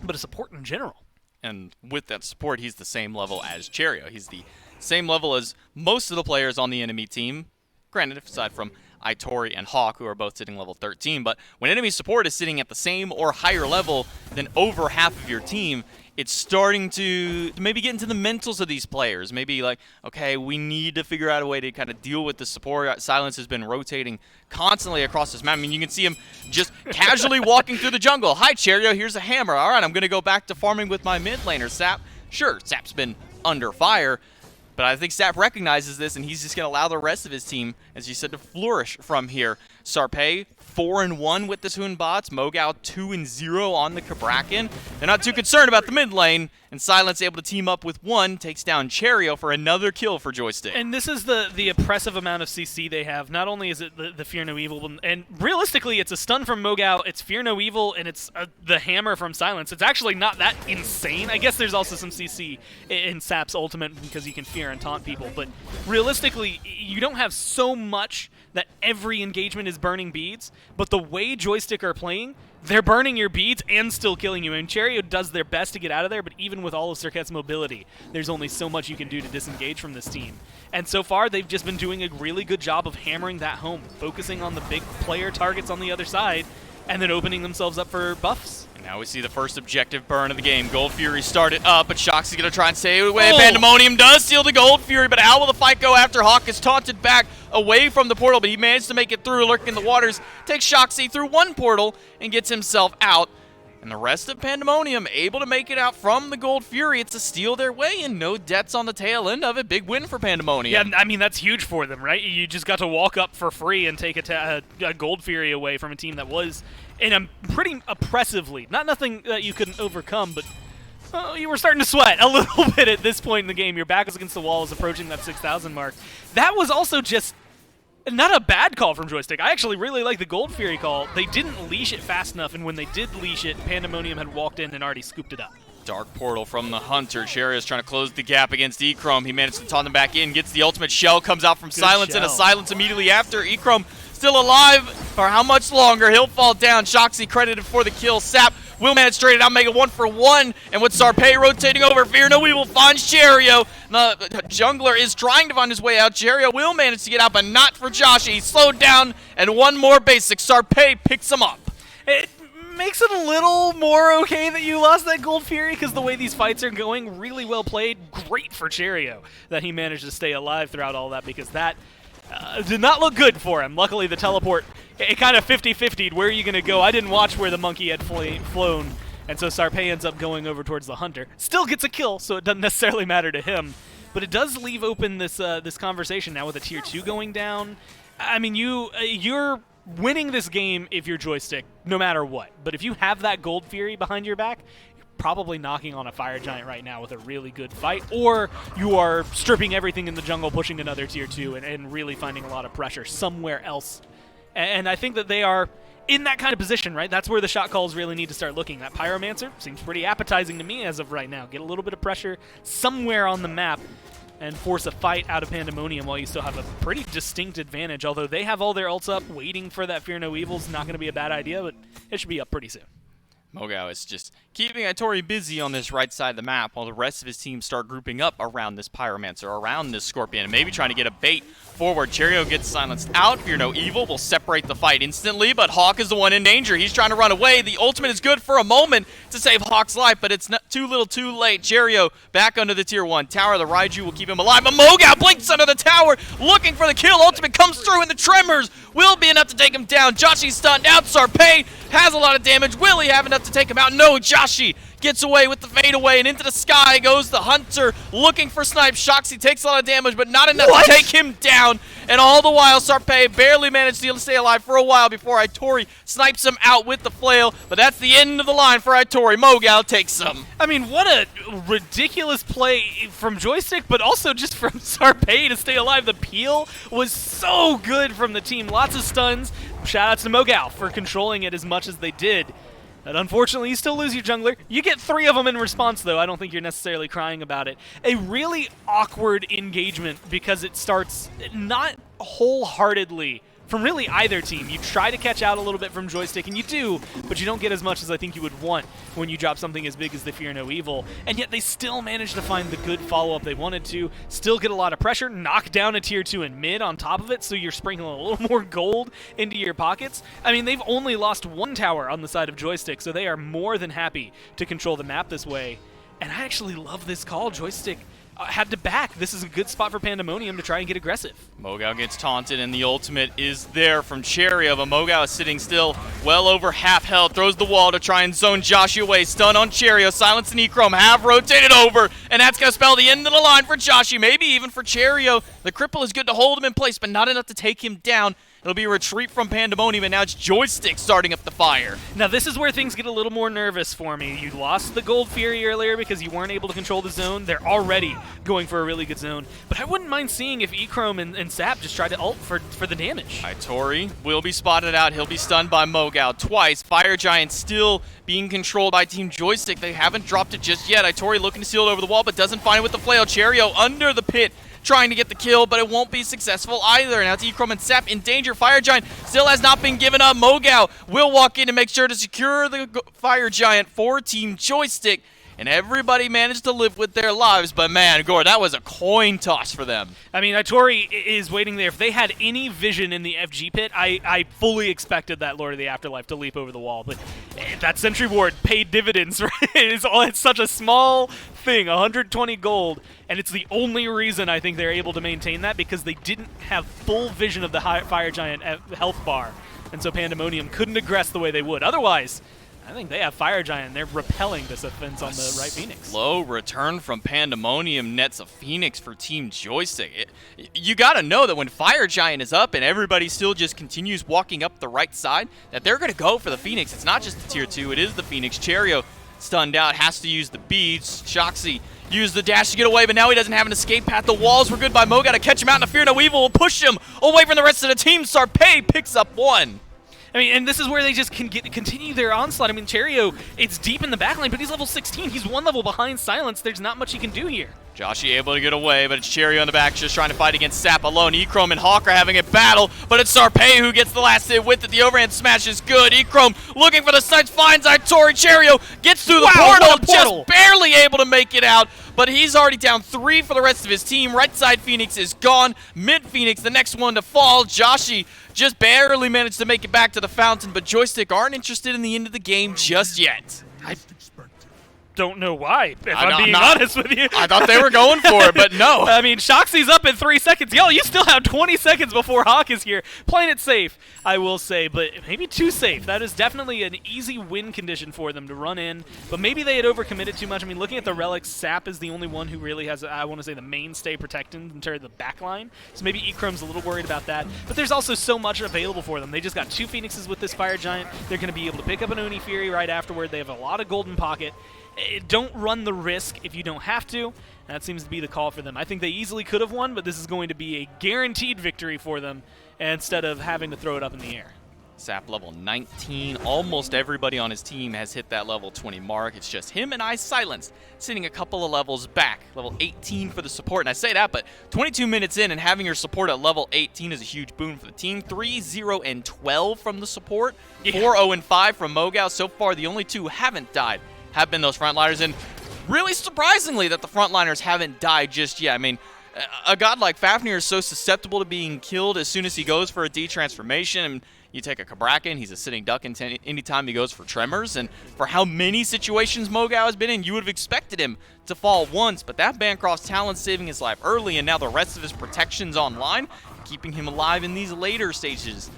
but a support in general. And with that support, he's the same level as Cherio. He's the same level as most of the players on the enemy team. Granted, aside from Itori and Hawk, who are both sitting level 13. But when enemy support is sitting at the same or higher level than over half of your team, it's starting to maybe get into the mentals of these players. Maybe like, okay, we need to figure out a way to kind of deal with the support. Silence has been rotating constantly across this map. I mean, you can see him just casually walking through the jungle. Hi, Cherio, here's a hammer. All right, I'm going to go back to farming with my mid laner, Sap. Sure, Sap's been under fire, but I think Sap recognizes this, and he's just going to allow the rest of his team, as you said, to flourish from here. Sarpei, 4-1 with the Hun bots. Mogao, 2-0 on the Kabrakan. They're not too concerned about the mid lane, and Silence able to team up with one, takes down Cherio for another kill for Joystick. And this is the oppressive amount of CC they have. Not only is it the Fear No Evil, and realistically, it's a stun from Mogao, it's Fear No Evil, and it's the hammer from Silence. It's actually not that insane. I guess there's also some CC in Sap's ultimate because you can fear and taunt people, but realistically, you don't have so much that every engagement is burning beads, but the way Joystick are playing, they're burning your beads and still killing you. And Cherio does their best to get out of there, but even with all of Serket's mobility, there's only so much you can do to disengage from this team. And so far, they've just been doing a really good job of hammering that home, focusing on the big player targets on the other side, and then opening themselves up for buffs. And now we see the first objective burn of the game. Gold Fury started up, but Shoxy's going to try and stay away. Oh. Pandamonium does steal the Gold Fury, but how will the fight go after Hawk is taunted back away from the portal, but he managed to make it through, lurking in the waters, takes Shoxy through one portal, and gets himself out. And the rest of Pandamonium able to make it out from the Gold Fury. It's a steal their way, and no deaths on the tail end of it. Big win for Pandamonium. Yeah, I mean, that's huge for them, right? You just got to walk up for free and take a Gold Fury away from a team that was in a pretty oppressively, not nothing that you couldn't overcome, but you were starting to sweat a little bit at this point in the game. Your back was against the wall, is approaching that 6,000 mark. That was also just not a bad call from Joystick. I actually really like the Gold Fury call. They didn't leash it fast enough, and when they did leash it, Pandamonium had walked in and already scooped it up. Dark Portal from the Hunter. Cherio is trying to close the gap against Echrome. He managed to taunt him back in, gets the ultimate shell, comes out from Silence, and a Silence immediately after. Echrome still alive for how much longer? He'll fall down. Shoxy credited for the kill. Sap will manage to trade it out, make it 1-for-1. And with Sarpei rotating over, Fear No Evil finds Cherio. The jungler is trying to find his way out. Cherio will manage to get out, but not for Josh. He's slowed down, and one more basic. Sarpei picks him up. It makes it a little more okay that you lost that Gold Fury, because the way these fights are going, really well played. Great for Cherio that he managed to stay alive throughout all that, because that did not look good for him. Luckily, the teleport, it kind of 50-50'd. Where are you going to go? I didn't watch where the monkey had flown, and so Sarpei ends up going over towards the Hunter. Still gets a kill, so it doesn't necessarily matter to him. But it does leave open this this conversation now with a Tier 2 going down. I mean, you're winning this game if you're Joystick, no matter what. But if you have that Gold Fury behind your back, probably knocking on a Fire Giant right now with a really good fight, or you are stripping everything in the jungle, pushing another Tier 2, and really finding a lot of pressure somewhere else. And I think that they are in that kind of position, right? That's where the shot calls really need to start looking. That Pyromancer seems pretty appetizing to me as of right now. Get a little bit of pressure somewhere on the map and force a fight out of Pandamonium while you still have a pretty distinct advantage, although they have all their ults up. Waiting for that Fear No Evil is not going to be a bad idea, but it should be up pretty soon. Mogao is just keeping Itori busy on this right side of the map while the rest of his team start grouping up around this Pyromancer, around this Scorpion, and maybe trying to get a bait forward. Cherio gets silenced out. Fear No Evil will separate the fight instantly, but Hawk is the one in danger. He's trying to run away. The ultimate is good for a moment to save Hawk's life, but it's not too little too late. Cherio back under the Tier 1 tower. The Raiju will keep him alive, but Mogao blinks under the tower, looking for the kill. Ultimate comes through, and the Tremors will be enough to take him down. Joshy's stunned out. Sarpei has a lot of damage. Will he have enough to take him out? No, Josh Joshi gets away with the fadeaway, and into the sky goes the Hunter looking for Snipe. Shoxy takes a lot of damage, but not enough to take him down. And all the while, Sarpei barely managed to stay alive for a while before Itori snipes him out with the flail. But that's the end of the line for Itori. Mogao takes him. I mean, what a ridiculous play from Joystick, but also just from Sarpei to stay alive. The peel was so good from the team. Lots of stuns. Shoutouts to Mogao for controlling it as much as they did. And unfortunately, you still lose your jungler. You get 3 of them in response, though. I don't think you're necessarily crying about it. A really awkward engagement because it starts not wholeheartedly from really either team. You try to catch out a little bit from Joystick, and you do, but you don't get as much as I think you would want when you drop something as big as the Fear No Evil. And yet they still manage to find the good follow-up they wanted to, still get a lot of pressure, knock down a tier 2 in mid on top of it, so you're sprinkling a little more gold into your pockets. I mean, they've only lost 1 tower on the side of Joystick, so they are more than happy to control the map this way. And I actually love this call. Joystick had to back. This is a good spot for Pandamonium to try and get aggressive. Mogao gets taunted, and the ultimate is there from Cherio, but Mogao is sitting still, well over half health, throws the wall to try and zone Joshi away. Stun on Cherio, Silence and Echrome have rotated over, and that's going to spell the end of the line for Joshi, maybe even for Cherio. The cripple is good to hold him in place, but not enough to take him down. It'll be a retreat from Pandamonium, and now it's Joystick starting up the fire. Now this is where things get a little more nervous for me. You lost the Gold Fury earlier because you weren't able to control the zone. They're already going for a really good zone. But I wouldn't mind seeing if Echrome and Sap just try to ult for the damage. Itori will be spotted out. He'll be stunned by Mogao twice. Fire Giant still being controlled by Team Joystick. They haven't dropped it just yet. Itori looking to seal it over the wall, but doesn't find it with the flail. Cherio under the pit, trying to get the kill, but it won't be successful either. Now it's Echrome and Sap in danger. Fire Giant still has not been given up. Mogao will walk in to make sure to secure the Fire Giant for Team Joystick, and everybody managed to live with their lives, but man, Gore, that was a coin toss for them. I mean, Itori is waiting there. If they had any vision in the FG pit, I fully expected that Lord of the Afterlife to leap over the wall, but that Sentry Ward paid dividends, right? It's such a small thing, 120 gold, and it's the only reason I think they're able to maintain that, because they didn't have full vision of the Fire Giant health bar, and so Pandamonium couldn't aggress the way they would. Otherwise, I think they have Fire Giant, and they're repelling this offense on the right Phoenix. Slow return from Pandamonium nets a Phoenix for Team Joystick. You gotta know that when Fire Giant is up and everybody still just continues walking up the right side, that they're gonna go for the Phoenix. It's not just the tier 2, it is the Phoenix. Cherio stunned out, has to use the beads. Shoxy used the dash to get away, but now he doesn't have an escape path. The walls were good by Mogao to catch him out, and the Fear No Evil will push him away from the rest of the team. Sarpei picks up 1. I mean, and this is where they just can continue their onslaught. I mean, Cherio, it's deep in the backline, but he's level 16. He's 1 level behind Silence. There's not much he can do here. Joshi able to get away, but it's Cherio in the back just trying to fight against Sap alone. Echrome and Hawk are having a battle, but it's Sarpei who gets the last hit with it. The overhand smash is good. Echrome looking for the snipes, finds Itori. Cherio gets through the portal, just barely able to make it out, but he's already down 3 for the rest of his team. Right side Phoenix is gone. Mid Phoenix, the next one to fall. Joshi just barely managed to make it back to the fountain, but Joystick aren't interested in the end of the game just yet. I don't know why, if I'm being honest with you. I thought they were going for it, but no. I mean, Shoxy's up in 3 seconds. Yo, you still have 20 seconds before Hawk is here. Playing it safe, I will say, but maybe too safe. That is definitely an easy win condition for them to run in, but maybe they had overcommitted too much. I mean, looking at the relics, Sap is the only one who really has, I want to say, the mainstay protecting in terms of the back line, so maybe Echrome's a little worried about that, but there's also so much available for them. They just got 2 Phoenixes with this Fire Giant. They're going to be able to pick up an Oni Fury right afterward. They have a lot of golden pocket. Don't run the risk if you don't have to. That seems to be the call for them. I think they easily could have won, but this is going to be a guaranteed victory for them instead of having to throw it up in the air. Sap level 19. Almost everybody on his team has hit that level 20 mark. It's just him and Silence sitting a couple of levels back. Level 18 for the support. And I say that, but 22 minutes in and having your support at level 18 is a huge boon for the team. 3-0-12 from the support. 4-0-5 from Mogao. So far, the only 2 who haven't died have been those frontliners, and really surprisingly that the frontliners haven't died just yet. I mean, a god like Fafnir is so susceptible to being killed as soon as he goes for a D-transformation, and you take a Cabrakan, he's a sitting duck anytime he goes for Tremors, and for how many situations Mogao has been in, you would have expected him to fall once, but that Bancroft's talent saving his life early, and now the rest of his protection's online, keeping him alive in these later stages.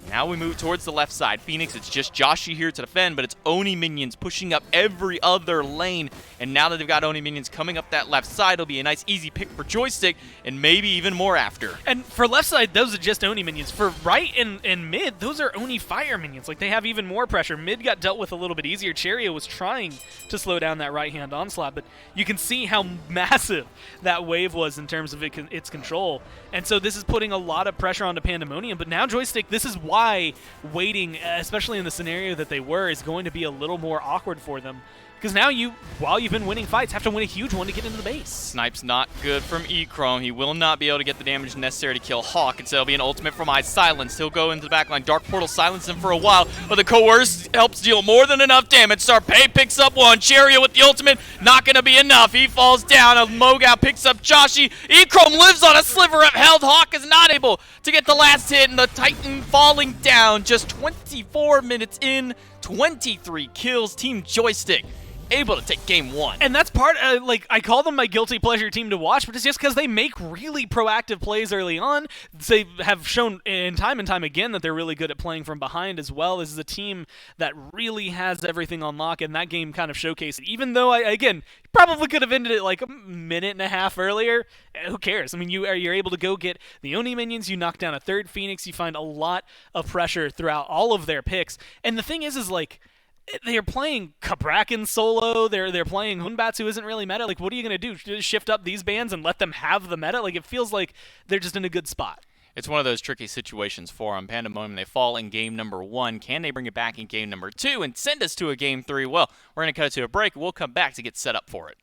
Now we move towards the left side. Phoenix, it's just Joshi here to defend, but it's Oni minions pushing up every other lane. And now that they've got Oni minions coming up that left side, it'll be a nice easy pick for Joystick, and maybe even more after. And for left side, those are just Oni minions. For right and mid, those are Oni fire minions. Like, they have even more pressure. Mid got dealt with a little bit easier. Cherio was trying to slow down that right-hand onslaught, but you can see how massive that wave was in terms of its control. And so this is putting a lot of pressure onto Pandamonium, but now Joystick, this is why waiting, especially in the scenario that they were, is going to be a little more awkward for them. Because now you, while you've been winning fights, have to win a huge one to get into the base. Snipe's not good from E-Chrome. He will not be able to get the damage necessary to kill Hawk, and so it'll be an ultimate from Silence. He'll go into the backline. Dark Portal silence him for a while, but the Coerce helps deal more than enough damage. Sarpei picks up one. Cherio with the ultimate, not going to be enough. He falls down. A Mogao picks up Joshi. E-Chrome lives on a sliver of health. Hawk is not able to get the last hit, and the Titan falling down. Just 24 minutes in, 23 kills. Team Joystick able to take game one. And that's part, like, I call them my guilty pleasure team to watch, but it's just because they make really proactive plays early on. They have shown in time and time again that they're really good at playing from behind as well. This is a team that really has everything on lock, and that game kind of showcased it. Even though, again, probably could have ended it like a minute and a half earlier. Who cares? I mean, you're able to go get the Oni minions, you knock down a third Phoenix, you find a lot of pressure throughout all of their picks. And the thing is like, they're playing Kabrakan solo. They're playing Hunbatsu, who isn't really meta. Like, what are you going to do? Just shift up these bands and let them have the meta? Like, it feels like they're just in a good spot. It's one of those tricky situations for them. Pandamonium, they fall in game number 1. Can they bring it back in game number 2 and send us to a game 3? Well, we're going to cut it to a break. We'll come back to get set up for it.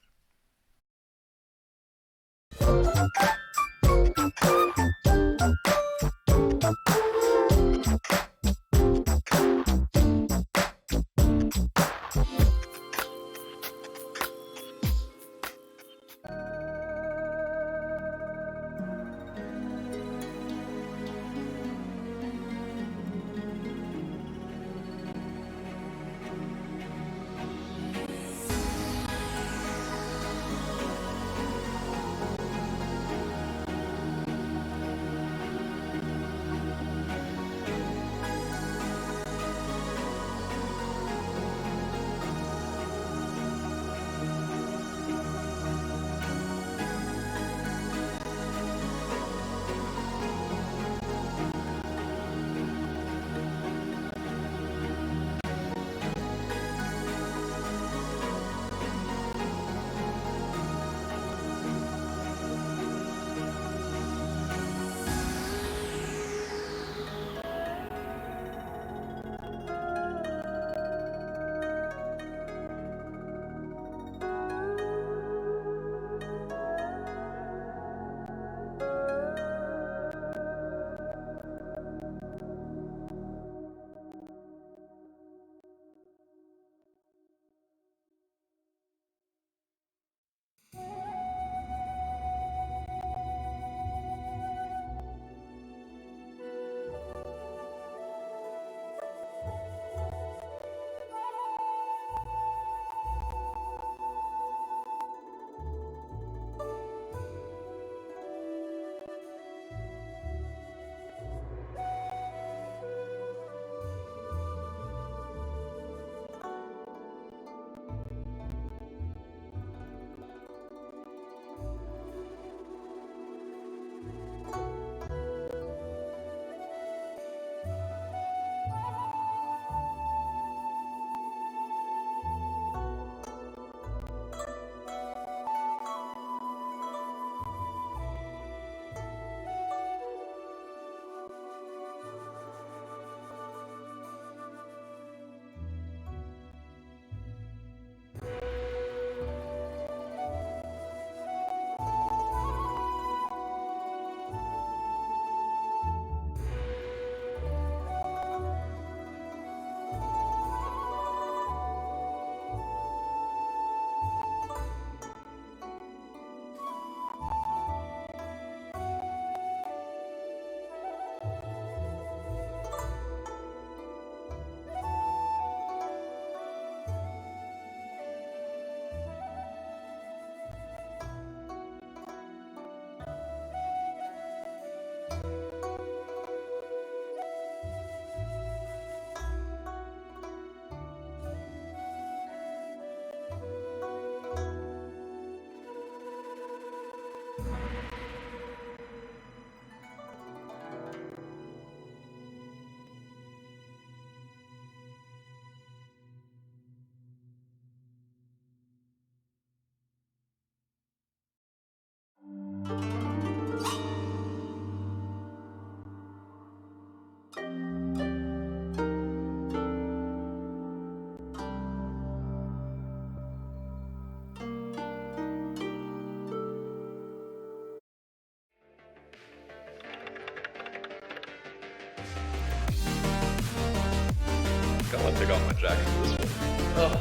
I'm gonna take off my jacket for this one. Oh,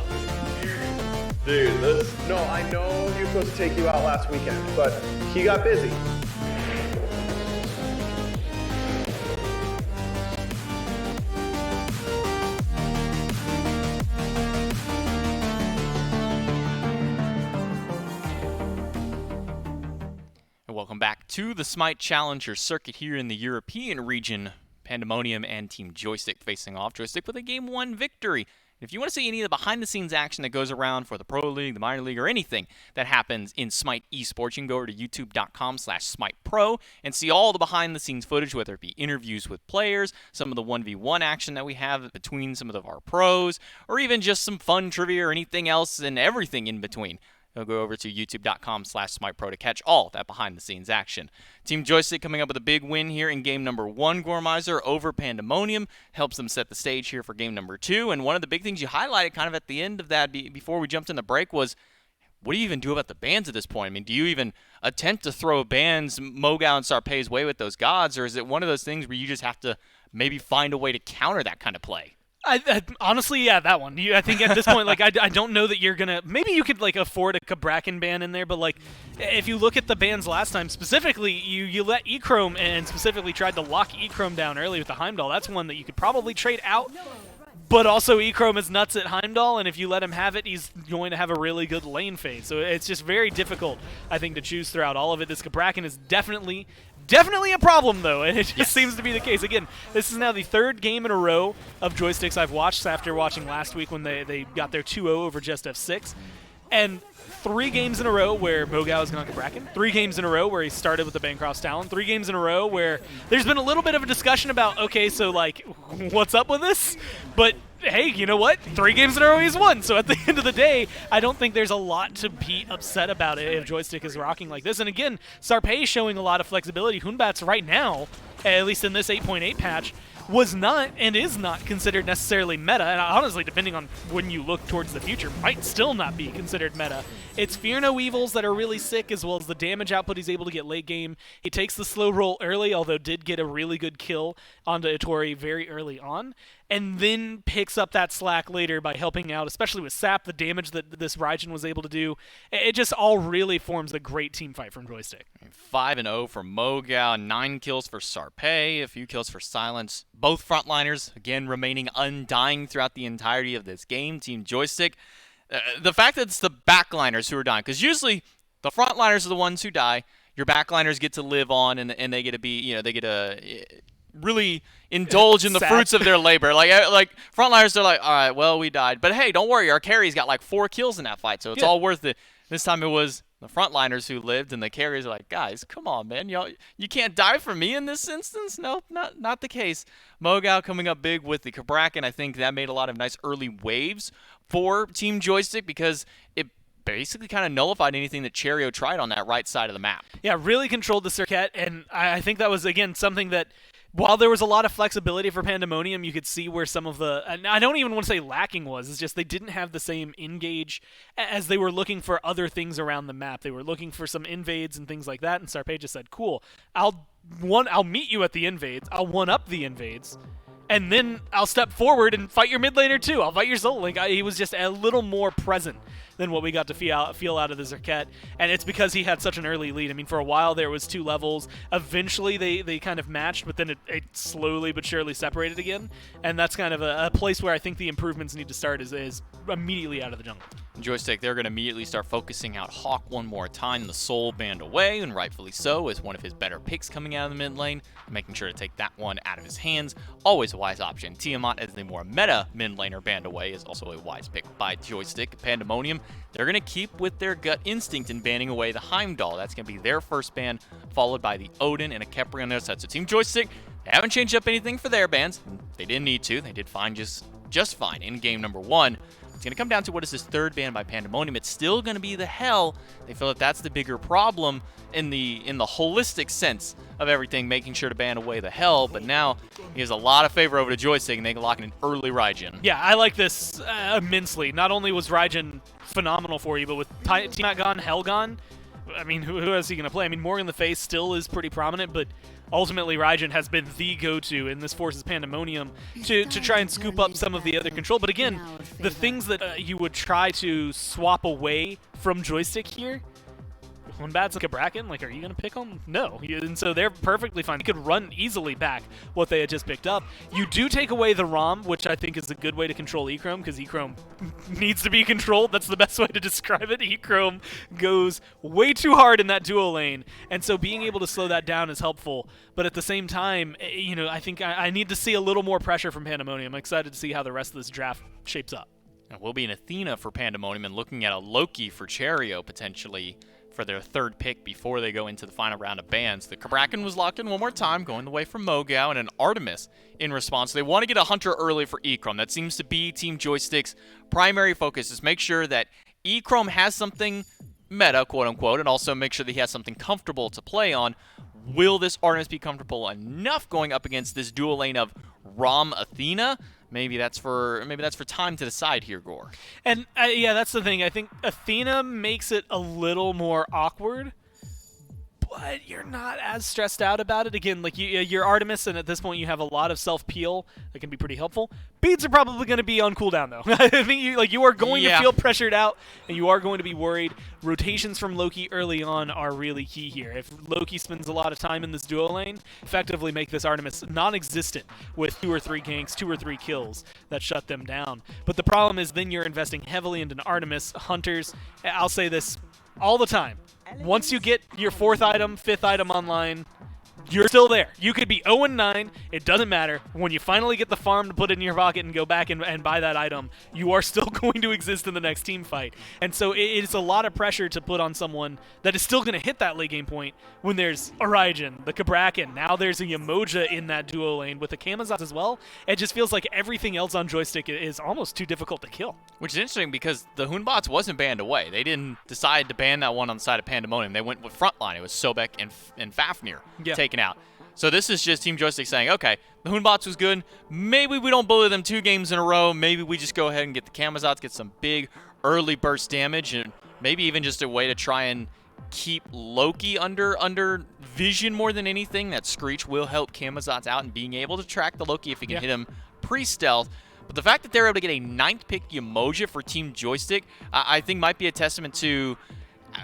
dude, this. No, I know he was supposed to take you out last weekend, but he got busy. Welcome back to the Smite Challenger circuit here in the European region. Pandamonium and Team Joystick facing off. Joystick with a Game 1 victory. If you want to see any of the behind-the-scenes action that goes around for the Pro League, the Minor League, or anything that happens in Smite esports, you can go over to youtube.com/SmitePro and see all the behind-the-scenes footage, whether it be interviews with players, some of the 1v1 action that we have between some of our pros, or even just some fun trivia or anything else and everything in between. You'll go over to youtube.com/SmitePro to catch all that behind-the-scenes action. Team Joystick coming up with a big win here in game number 1, Gormizer, over Pandamonium. Helps them set the stage here for game number 2. And one of the big things you highlighted kind of at the end of that before we jumped in the break was, what do you even do about the bans at this point? I mean, do you even attempt to throw bans Mogao and Sarpei's way with those gods, or is it one of those things where you just have to maybe find a way to counter that kind of play? I honestly, yeah, that one. I think at this point, like, I don't know that you're gonna. Maybe you could like afford a Kabrakan ban in there, but like, if you look at the bans last time, specifically, you let Echrome and specifically tried to lock Echrome down early with the Heimdall. That's one that you could probably trade out. But also, Echrome is nuts at Heimdall, and if you let him have it, he's going to have a really good lane phase. So it's just very difficult, I think, to choose throughout all of it. This Kabrakan is definitely a problem, though, and it just seems to be the case. Again, this is now the 3rd game in a row of Joysticks I've watched after watching last week when they got their 2-0 over Just F6. And 3 games in a row where Mogao has gone Kabrakan, 3 games in a row where he started with the Bancroft's Talon, 3 games in a row where there's been a little bit of a discussion about, okay, so, like, what's up with this? But, hey, you know what? 3 games in a row he's won. So at the end of the day, I don't think there's a lot to be upset about it if Joystick is rocking like this. And again, Sarpei showing a lot of flexibility. Hunbat's right now, at least in this 8.8 patch, was not and is not considered necessarily meta, and honestly, depending on when you look towards the future, might still not be considered meta. It's Fear No Evils that are really sick, as well as the damage output he's able to get late game. He takes the slow roll early, although did get a really good kill onto Itori very early on, and then picks up that slack later by helping out, especially with Sap, the damage that this Raijin was able to do. It just all really forms a great team fight from Joystick. 5-0 for Mogao, 9 kills for Sarpei, a few kills for Silence. Both frontliners, again, remaining undying throughout the entirety of this game. Team Joystick, the fact that it's the backliners who are dying, because usually the frontliners are the ones who die. Your backliners get to live on, and they get to be, they get to really indulge in the fruits of their labor. Like frontliners, they're like, all right, well, we died. But hey, don't worry, our carries got like 4 kills in that fight, so it's all worth it. This time it was the frontliners who lived, and the carries are like, guys, come on, man. You can't die for me in this instance? No, not the case. Mogao coming up big with the Kabrakan. I think that made a lot of nice early waves for Team Joystick because it basically kind of nullified anything that Cherio tried on that right side of the map. Yeah, really controlled the circuit, and I think that was, again, something that while there was a lot of flexibility for Pandamonium, you could see where some of the, and I don't even want to say lacking was, it's just they didn't have the same engage as they were looking for other things around the map. They were looking for some invades and things like that, and Sarpei just said, cool, I'll meet you at the invades, I'll one-up the invades, and then I'll step forward and fight your mid laner too. I'll fight your Soul Link. He was just a little more present than what we got to feel out of the Zerket, and it's because he had such an early lead. I mean, for a while there was 2 levels. Eventually they kind of matched, but then it slowly but surely separated again, and that's kind of a place where I think the improvements need to start is immediately out of the jungle. Joystick, they're going to immediately start focusing out Hawk one more time. The Soul banned away, and rightfully so, as one of his better picks coming out of the mid lane, making sure to take that one out of his hands. Always a wise option. Tiamat, as the more meta mid laner, banned away, is also a wise pick by Joystick. Pandamonium, they're going to keep with their gut instinct in banning away the Heimdall. That's going to be their first ban, followed by the Odin and a Khepri on their side. So Team Joystick, they haven't changed up anything for their bans. They didn't need to. They did fine, just fine in game number 1. It's going to come down to what is this 3rd ban by Pandamonium. It's still going to be the Hell. They feel that that's the bigger problem in the holistic sense of everything, making sure to ban away the Hell. But now he has a lot of favor over to Joystick, and they can lock in an early Raijin. Yeah, I like this immensely. Not only was Raijin phenomenal for you, but with Tiamat gone, Hell gone, I mean, who else is he going to play? I mean, Morgan the Face still is pretty prominent, but ultimately Raijin has been the go-to, and this forces Pandamonium to try and scoop up some of the other control. But again, the things that you would try to swap away from Joystick here, when Bad's like a Bracken, like, are you going to pick them? No. And so they're perfectly fine. They could run easily back what they had just picked up. You do take away the ROM, which I think is a good way to control Echrome, because Echrome needs to be controlled. That's the best way to describe it. Echrome goes way too hard in that duo lane, and so being able to slow that down is helpful. But at the same time, you know, I think I need to see a little more pressure from Pandamonium. I'm excited to see how the rest of this draft shapes up. It will be an Athena for Pandamonium and looking at a Loki for Cherio potentially for their third pick before they go into the final round of bans. The Kraken was locked in one more time, going the way from Mogao, and an Artemis in response. They want to get a Hunter early for Echrome. That seems to be Team Joystick's primary focus, is make sure that Echrome has something meta, quote-unquote, and also make sure that he has something comfortable to play on. Will this Artemis be comfortable enough going up against this dual lane of Rom Athena? Maybe that's for time to decide here, Gore. And yeah, that's the thing. I think Athena makes it a little more awkward, but you're not as stressed out about it. Again, like you're Artemis, and at this point you have a lot of self-peel that can be pretty helpful. Beads are probably going to be on cooldown though. I think you are going to feel pressured out, and you are going to be worried. Rotations from Loki early on are really key here. If Loki spends a lot of time in this duo lane, effectively make this Artemis non-existent with 2 or 3 ganks, 2 or 3 kills that shut them down. But the problem is then you're investing heavily into Artemis. Hunters, I'll say this all the time. Once you get your 4th item, 5th item online, you're still there. You could be 0-9. It doesn't matter. When you finally get the farm to put in your pocket and go back and buy that item, you are still going to exist in the next team fight. And so it's a lot of pressure to put on someone that is still going to hit that late game point when there's a Raijin, the Kabrakan. Now there's a Yamoja in that duo lane with the Kamazats as well. It just feels like everything else on Joystick is almost too difficult to kill. Which is interesting because the Hoonbots wasn't banned away. They didn't decide to ban that one on the side of Pandamonium. They went with frontline. It was Sobek and Fafnir taken out. So this is just Team Joystick saying, okay, the Hoonbots was good. Maybe we don't bully them 2 games in a row. Maybe we just go ahead and get the Kamazats, get some big early burst damage, and maybe even just a way to try and keep Loki under vision more than anything. That Screech will help Kamazats out in being able to track the Loki if he can hit him pre-stealth. But the fact that they're able to get a 9th pick Yamoja for Team Joystick, I think might be a testament to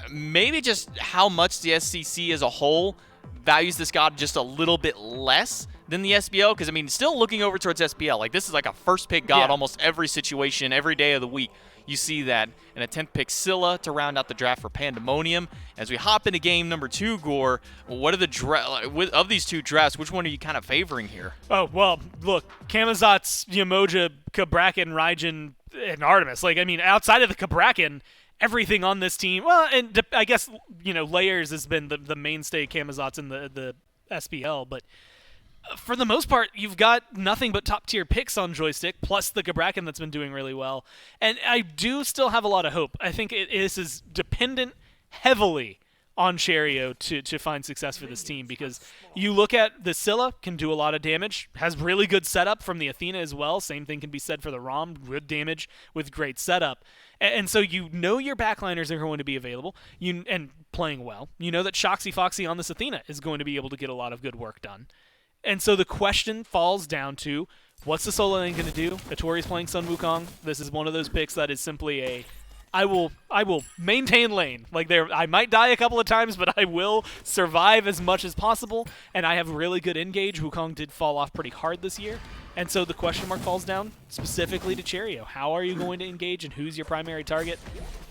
maybe just how much the SCC as a whole values this god just a little bit less than the SBL, because I mean, still looking over towards SBL, like this is like a first pick god almost every situation, every day of the week. You see that, and a 10th pick Scylla to round out the draft for Pandamonium. As we hop into game number 2, Gore, what are the of these 2 drafts? Which one are you kind of favoring here? Oh well, look, Kamazats, Yamoja, Kabrakan, Raijin, and Artemis. Like, I mean, outside of the Kabrakan, everything on this team, well, and I guess, you know, Layers has been the mainstay Kamazats in the SPL, but for the most part, you've got nothing but top-tier picks on Joystick, plus the Gabrakan that's been doing really well. And I do still have a lot of hope. I think this is dependent heavily on Cherio to find success for this team, because you look at the Scylla, can do a lot of damage, has really good setup from the Athena as well. Same thing can be said for the Rom, good damage with great setup. And so you know your backliners are going to be available and playing well. You know that Shoxy Foxy on this Athena is going to be able to get a lot of good work done. And so the question falls down to, what's the solo lane going to do? Atori's playing Sun Wukong. This is one of those picks that is simply I will maintain lane. Like, I might die a couple of times, but I will survive as much as possible. And I have really good engage. Wukong did fall off pretty hard this year. And so the question mark falls down specifically to Cherio. How are you going to engage, and who's your primary target?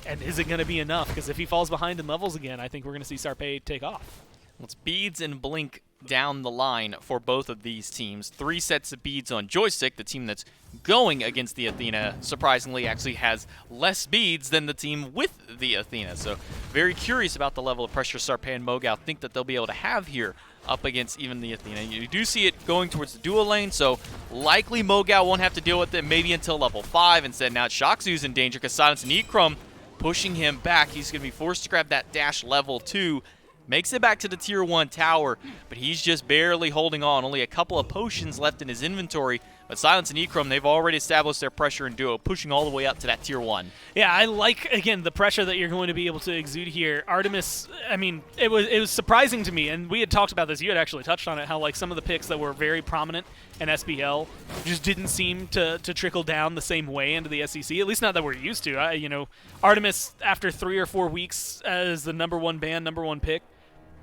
And is it going to be enough? Because if he falls behind in levels again, I think we're going to see Sarpei take off. Well, it's Beads and Blink down the line for both of these teams. 3 sets of beads on Joystick. The team that's going against the Athena, surprisingly, actually has less beads than the team with the Athena. So very curious about the level of pressure Sarpei and Mogao think that they'll be able to have here up against even the Athena. You do see it going towards the dual lane, so likely Mogao won't have to deal with it maybe until level 5. Instead, now Shoxu's in danger because Silence and Echrome pushing him back. He's going to be forced to grab that dash level 2. Makes it back to the tier 1 tower, but he's just barely holding on. Only a couple of potions left in his inventory, But Silence and Echrome, they've already established their pressure in duo, pushing all the way up to that tier 1. Yeah, I like, again, the pressure that you're going to be able to exude here. Artemis, I mean, it was surprising to me, and we had talked about this, you had actually touched on it, how like some of the picks that were very prominent in SBL just didn't seem to trickle down the same way into the SCC, at least not that we're used to. You know, Artemis, after 3 or 4 weeks as the #1 ban, #1 pick,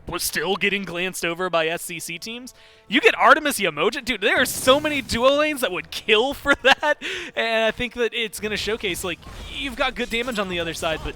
was still getting glanced over by SCC teams. You get Artemis Yamoja, dude, there are so many duo lanes that would kill for that, and I think that it's going to showcase, like, you've got good damage on the other side, but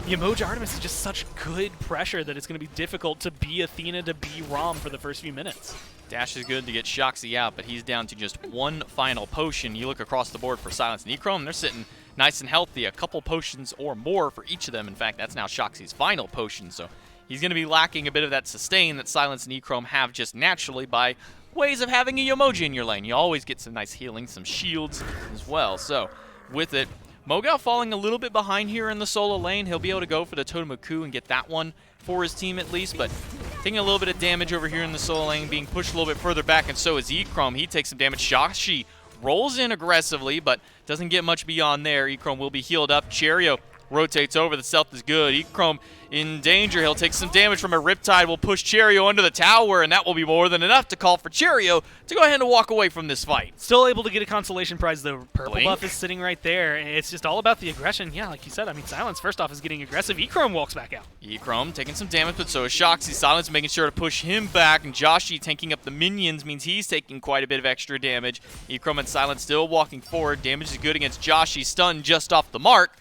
Yamoja Artemis is just such good pressure that it's going to be difficult to be Athena, to be Rom for the first few minutes. Dash is good to get Shoxy out, but he's down to just 1 final potion. You look across the board for Silence and Echrome, they're sitting nice and healthy, a couple potions or more for each of them. In fact, that's now Shoxy's final potion, so he's going to be lacking a bit of that sustain that Silence and Echrome have just naturally by ways of having a Yamoja in your lane. You always get some nice healing, some shields as well. So with it, Mogao falling a little bit behind here in the solo lane. He'll be able to go for the Totemaku and get that one for his team at least, but taking a little bit of damage over here in the solo lane, being pushed a little bit further back, and so is Echrome. He takes some damage. Shashi rolls in aggressively, but doesn't get much beyond there. Echrome will be healed up. Cherio rotates over. The stealth is good. Echrome in danger. He'll take some damage from a Riptide. Will push Cherio under the tower, and that will be more than enough to call for Cherio to go ahead and walk away from this fight. Still able to get a consolation prize, though. Purple Blink. buff is sitting right there. It's just all about the aggression. Yeah, like you said, I mean, Silence, first off, is getting aggressive. Echrome walks back out. Echrome taking some damage, but so is Shoxy. Silence making sure to push him back, and Joshi tanking up the minions means he's taking quite a bit of extra damage. Echrome and Silence still walking forward. Damage is good against Joshi, stunned just off the mark.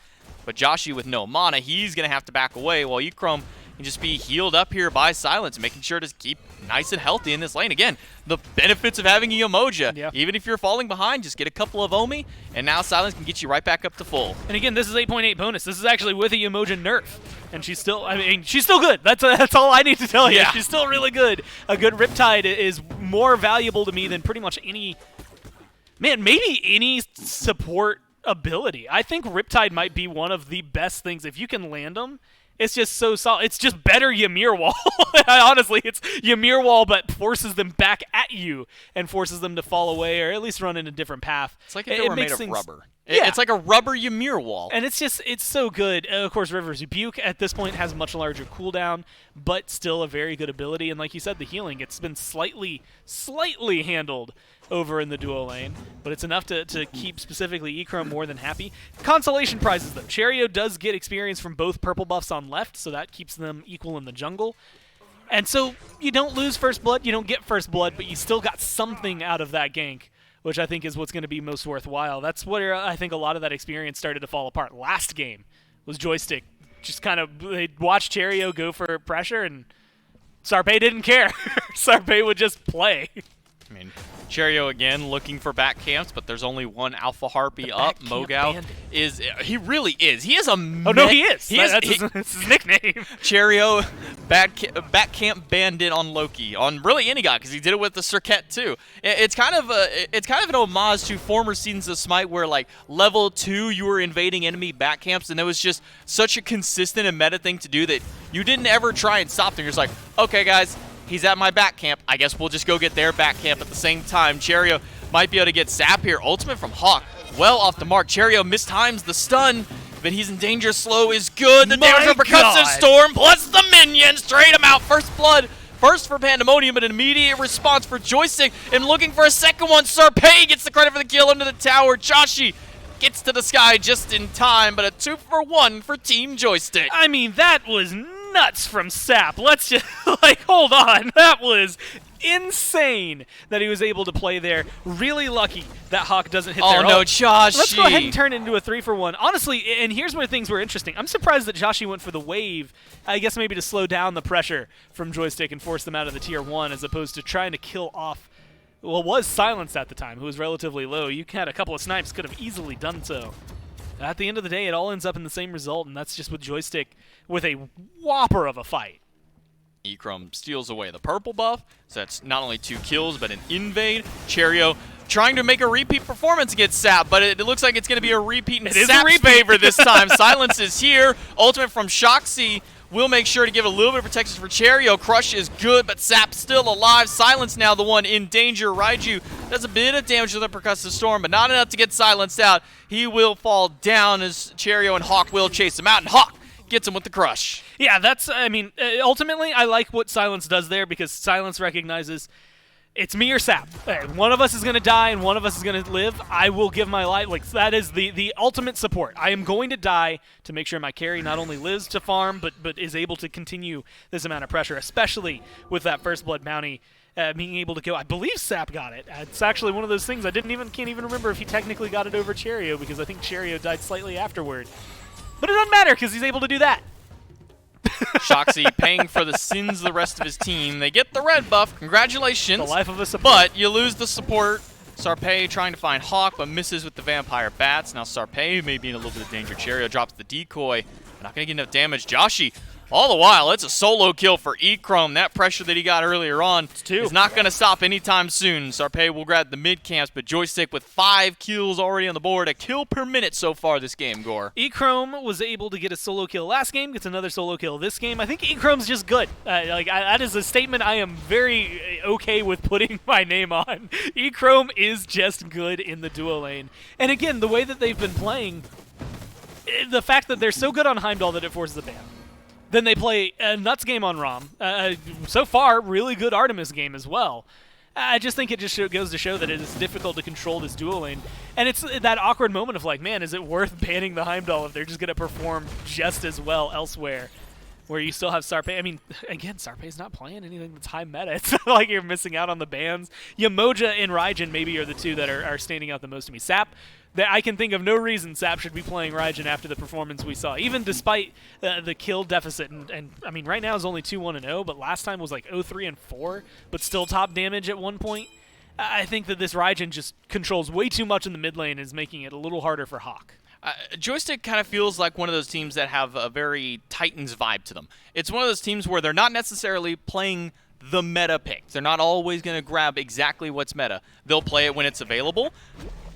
But Joshi with no mana, he's going to have to back away while Echrome can just be healed up here by Silence, making sure to keep nice and healthy in this lane. Again, the benefits of having a Yamoja. Yeah. Even if you're falling behind, just get a couple of Omi, and now Silence can get you right back up to full. And again, this is 8.8 bonus. This is actually with a Yamoja nerf. And she's still, I mean, she's still good. That's all I need to tell you. Yeah. She's still really good. A good Riptide is more valuable to me than pretty much any, man, maybe any support ability. I think Riptide might be one of the best things. If you can land them, it's just so solid. It's just better Ymir Wall. Honestly, it's Ymir Wall, but forces them back at you and forces them to fall away or at least run in a different path. It's like if they were made of things, rubber. Yeah. It's like a rubber Ymir Wall. And it's so good. Of course, River's Rebuke at this point has a much larger cooldown, but still a very good ability. And like you said, the healing, it's been slightly handled over in the duo lane, but it's enough to keep specifically Echrome more than happy. Consolation prizes, though. Cherio does get experience from both purple buffs on left, so that keeps them equal in the jungle. And so you don't lose first blood, you don't get first blood, but you still got something out of that gank, which I think is what's going to be most worthwhile. That's where I think a lot of that experience started to fall apart. Last game was Joystick. Just kind of, they watched Cherio go for pressure, and Sarpei didn't care. Sarpei would just play. I mean, Cherio again looking for back camps, but there's only one Alpha Harpy up. Mogao is, he really is. He is a Oh, no, he is. That's his nickname. Cherio, back camp bandit on Loki, on really any guy, because he did it with the Circuit too. It's kind of an homage to former seasons of Smite where like level 2 you were invading enemy back camps, and it was just such a consistent and meta thing to do that you didn't ever try and stop them. You're just like, okay guys, he's at my back camp. I guess we'll just go get their back camp at the same time. Cherio might be able to get Sap here. Ultimate from Hawk, well off the mark. Cherio mistimes the stun, but he's in danger. Slow is good. The damage from Percussive Storm plus the minions trade him out. First blood. First for Pandamonium, but an immediate response for Joystick. And looking for a second one. Sarpei gets the credit for the kill under the tower. Joshi gets to the sky just in time, but a 2-for-1 for Team Joystick. I mean, that was nuts from Sap. Let's just, like, hold on. That was insane that he was able to play there. Really lucky that Hawk doesn't hit there. Oh, no, Joshi. Let's go ahead and turn it into a 3-for-1. Honestly, and here's where things were interesting. I'm surprised that Joshi went for the wave, I guess maybe to slow down the pressure from Joystick and force them out of the tier 1 as opposed to trying to kill off, well, was Silenced at the time, who was relatively low. You had a couple of snipes, could have easily done so. At the end of the day, it all ends up in the same result, and that's just with Joystick with a whopper of a fight. Echrome steals away the purple buff, so that's not only 2 kills, but an invade. Cherio trying to make a repeat performance against Sap, but it looks like it's going to be a repeat in Sap's favor this time. Silence is here. Ultimate from Shoxy will make sure to give a little bit of protection for Cherio. Crush is good, but Sap still alive. Silence now the one in danger. Raiju does a bit of damage to the Percussive Storm, but not enough to get silenced out. He will fall down as Cherio and Hawk will chase him out, and Hawk gets him with the crush. Yeah, ultimately, I like what Silence does there because Silence recognizes it's me or Sap. One of us is going to die and one of us is going to live. I will give my life. Like, that is the ultimate support. I am going to die to make sure my carry not only lives to farm, but is able to continue this amount of pressure, especially with that First Blood bounty being able to go. I believe Sap got it. It's actually one of those things I can't even remember if he technically got it over Cherio because I think Cherio died slightly afterward. But it doesn't matter because he's able to do that. Shoxy paying for the sins of the rest of his team. They get the red buff. Congratulations. The life of a support. But you lose the support. Sarpei trying to find Hawk, but misses with the Vampire Bats. Now Sarpei may be in a little bit of danger. Cherio drops the decoy. Not going to get enough damage. Joshi, all the while, it's a solo kill for Echrome. That pressure that he got earlier on is not going to stop anytime soon. Sarpei will grab the mid camps, but Joystick with 5 kills already on the board. A kill per minute so far this game, Gore. Echrome was able to get a solo kill last game, gets another solo kill this game. I think Echrome's just good. That is a statement I am very okay with putting my name on. Echrome is just good in the duo lane. And again, the way that they've been playing, the fact that they're so good on Heimdall that it forces a ban. Then they play a Nuts game on Rom. So far, really good Artemis game as well. I just think it just goes to show that it is difficult to control this duo lane. And it's that awkward moment of like, man, is it worth banning the Heimdall if they're just going to perform just as well elsewhere? Where you still have Sarpei. I mean, again, Sarpei's not playing anything that's high meta. It's not like you're missing out on the bans. Yamoja and Raijin maybe are the two that are standing out the most to me. Sap, I can think of no reason Sap should be playing Raijin after the performance we saw, even despite the kill deficit. And I mean, right now is only 2-1-0, but last time was like 0-3-4, but still top damage at one point. I think that this Raijin just controls way too much in the mid lane and is making it a little harder for Hawk. Joystick kind of feels like one of those teams that have a very Titans vibe to them. It's one of those teams where they're not necessarily playing the meta picks. They're not always going to grab exactly what's meta. They'll play it when it's available,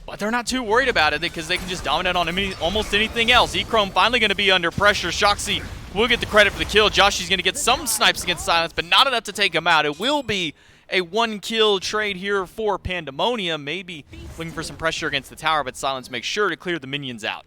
but they're not too worried about it because they can just dominate on almost anything else. Echrome finally going to be under pressure. Shoxy will get the credit for the kill. Joshy's going to get some snipes against Silence, but not enough to take him out. It will be a 1-kill trade here for Pandamonium. Maybe looking for some pressure against the tower, but Silence makes sure to clear the minions out.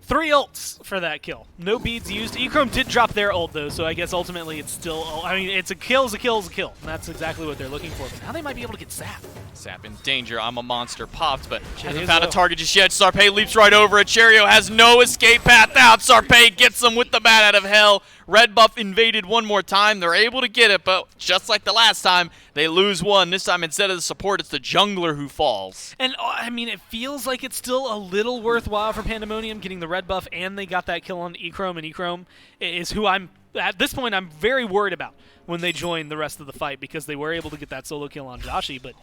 3 ults for that kill. No beads used. Echrome did drop their ult, though, so I guess ultimately it's still... I mean, it's a kill is a kill is a kill. And that's exactly what they're looking for. But now they might be able to get Sap. Sap in danger. I'm a monster popped, but hasn't found a target just yet. Sarpei leaps right over it. Cherio has no escape path out. Sarpei gets him with the bat out of hell. Red buff invaded one more time. They're able to get it, but just like the last time, they lose one. This time, instead of the support, it's the jungler who falls. And, I mean, it feels like it's still a little worthwhile for Pandamonium getting the red buff, and they got that kill on Echrome, and Echrome is who at this point, I'm very worried about when they join the rest of the fight, because they were able to get that solo kill on Joshi, but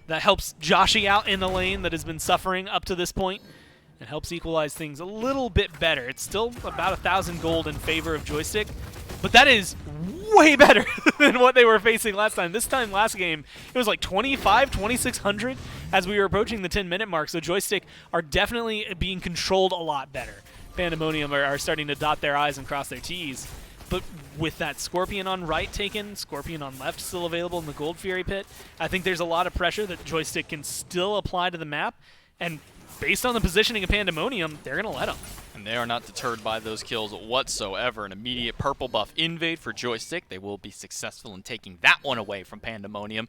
that helps Joshi out in the lane that has been suffering up to this point. It helps equalize things a little bit better. It's still about 1,000 gold in favor of Joystick, but that is way better than what they were facing last time. This time last game, it was like 2,600 as we were approaching the 10-minute mark, so Joystick are definitely being controlled a lot better. Pandamonium are starting to dot their I's and cross their T's. But with that Scorpion on right taken, Scorpion on left still available in the Gold Fury pit, I think there's a lot of pressure that Joystick can still apply to the map, and based on the positioning of Pandamonium, they're going to let them. And they are not deterred by those kills whatsoever. An immediate purple buff invade for Joystick. They will be successful in taking that one away from Pandamonium.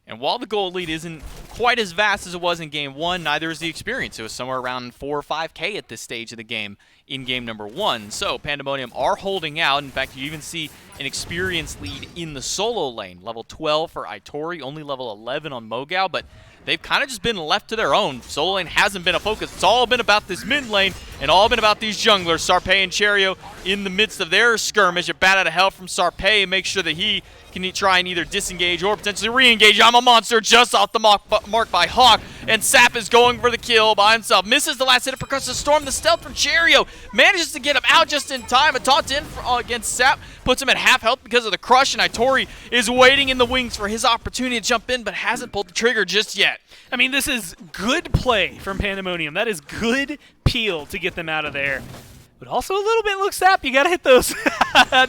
And while the gold lead isn't quite as vast as it was in Game 1, neither is the experience. It was somewhere around 4 or 5K at this stage of the game in Game number 1. So Pandamonium are holding out. In fact, you even see an experience lead in the solo lane. Level 12 for Itori, only level 11 on Mogao, but they've kind of just been left to their own. Solo lane hasn't been a focus. It's all been about this mid lane and all been about these junglers. Sarpei and Cherio in the midst of their skirmish. A bat out of hell from Sarpei. Make sure that he can try and either disengage or potentially re-engage. I'm a monster just off the mark by Hawk. And Sap is going for the kill by himself. Misses the last hit of Percussive Storm. The stealth from Cherio manages to get him out just in time. A taunt in against Sap puts him at half health because of the crush. And Itori is waiting in the wings for his opportunity to jump in, but hasn't pulled the trigger just yet. I mean, this is good play from Pandamonium. That is good peel to get them out of there. but also a little bit looks Sap. You got to hit those.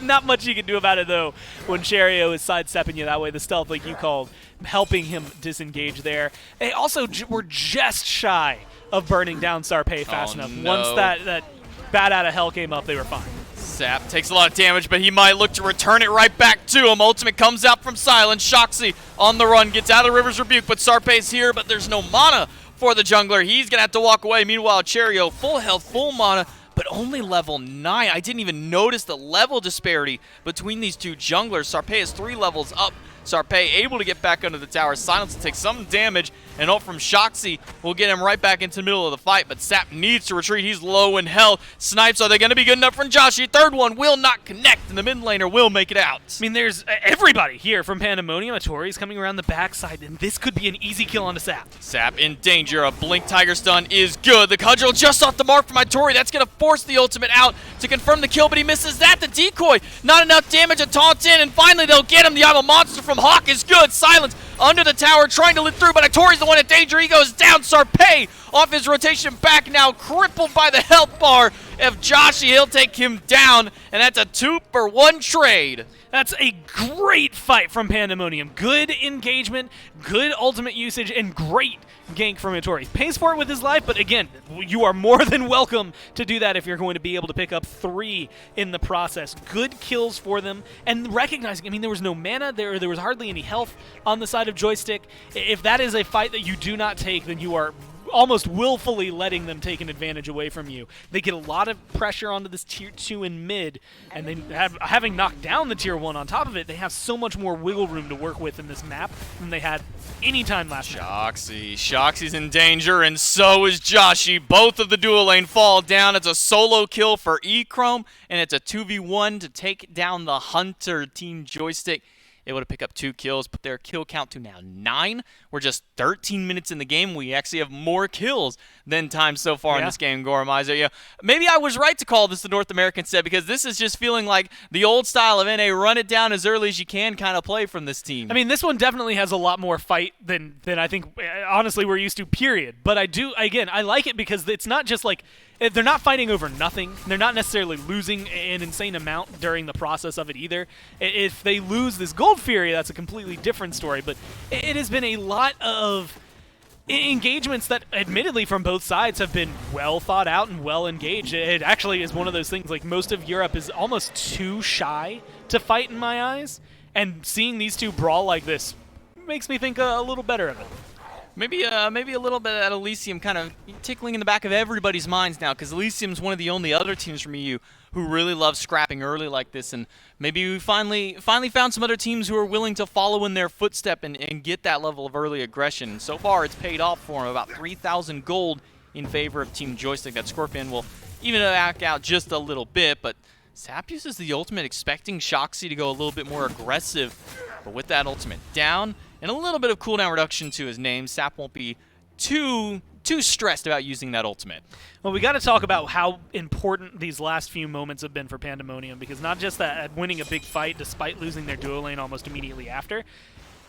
Not much you can do about it, though, when Cherio is sidestepping you that way. The stealth, like you called, helping him disengage there. They also were just shy of burning down Sarpei fast enough. No. Once that bat out of hell came up, they were fine. Sap takes a lot of damage, but he might look to return it right back to him. Ultimate comes out from Silence. Shoxy on the run, gets out of River's Rebuke, but Sarpei's here, but there's no mana for the jungler. He's going to have to walk away. Meanwhile, Cherio, full health, full mana, but only level 9. I didn't even notice the level disparity between these two junglers. Sarpei is 3 levels up. Sarpei able to get back under the tower. Silence will take some damage, and ult from Shoxy will get him right back into the middle of the fight, but Sap needs to retreat. He's low in health. Snipes, are they going to be good enough from Joshi? Third one will not connect, and the mid laner will make it out. I mean, there's everybody here from Pandamonium. Tori's coming around the backside, and this could be an easy kill onto Sap. Sap in danger. A Blink Tiger Stun is good. The Cudgel just off the mark for my Tori. That's going to force the ultimate out to confirm the kill, but he misses that. The decoy, not enough damage to taunt in, and finally they'll get him. The I'm a Monster from Hawk is good. Silence under the tower, trying to live through, but Tori's the one in danger. He goes down. Sarpei off his rotation back now, crippled by the health bar of Joshi. He'll take him down, and that's a 2-for-1 trade. That's a great fight from Pandamonium. Good engagement, good ultimate usage, and great gank from Tori. Pays for it with his life, but again, you are more than welcome to do that if you're going to be able to pick up 3 in the process. Good kills for them, and recognizing, I mean, there was no mana, there was hardly any health on the side of Joystick. If that is a fight that you do not take, then you are almost willfully letting them take an advantage away from you. They get a lot of pressure onto this tier 2 in mid, and then having knocked down the tier 1 on top of it, they have so much more wiggle room to work with in this map than they had any time last night. Shoxy's in danger, and so is Joshi. Both of the dual lane fall down. It's a solo kill for E-Chrome, and it's a 2v1 to take down the Hunter Team Joystick. Able to pick up 2 kills, put their kill count to now 9. We're just 13 minutes in the game. We actually have more kills than time so far in this game, Gormizer. Yeah, maybe I was right to call this the North American set, because this is just feeling like the old style of NA, run it down as early as you can kind of play from this team. I mean, this one definitely has a lot more fight than I think, honestly, we're used to, period. But I like it because it's not just like, they're not fighting over nothing. They're not necessarily losing an insane amount during the process of it either. If they lose this Gold Fury, that's a completely different story. But it has been a lot of engagements that, admittedly, from both sides have been well thought out and well engaged. It actually is one of those things, like, most of Europe is almost too shy to fight in my eyes. And seeing these two brawl like this makes me think a little better of it. Maybe a little bit of that Elysium kind of tickling in the back of everybody's minds now, because Elysium's one of the only other teams from EU who really love scrapping early like this, and maybe we finally found some other teams who are willing to follow in their footstep and get that level of early aggression. So far, it's paid off for them, about 3,000 gold in favor of Team Joystick. That Scorpion will even back out just a little bit, but Sap uses the ultimate expecting Shoxy to go a little bit more aggressive, but with that ultimate down, and a little bit of cooldown reduction to his name, Sap won't be too stressed about using that ultimate. Well, we got to talk about how important these last few moments have been for Pandamonium, because not just that winning a big fight despite losing their duo lane almost immediately after,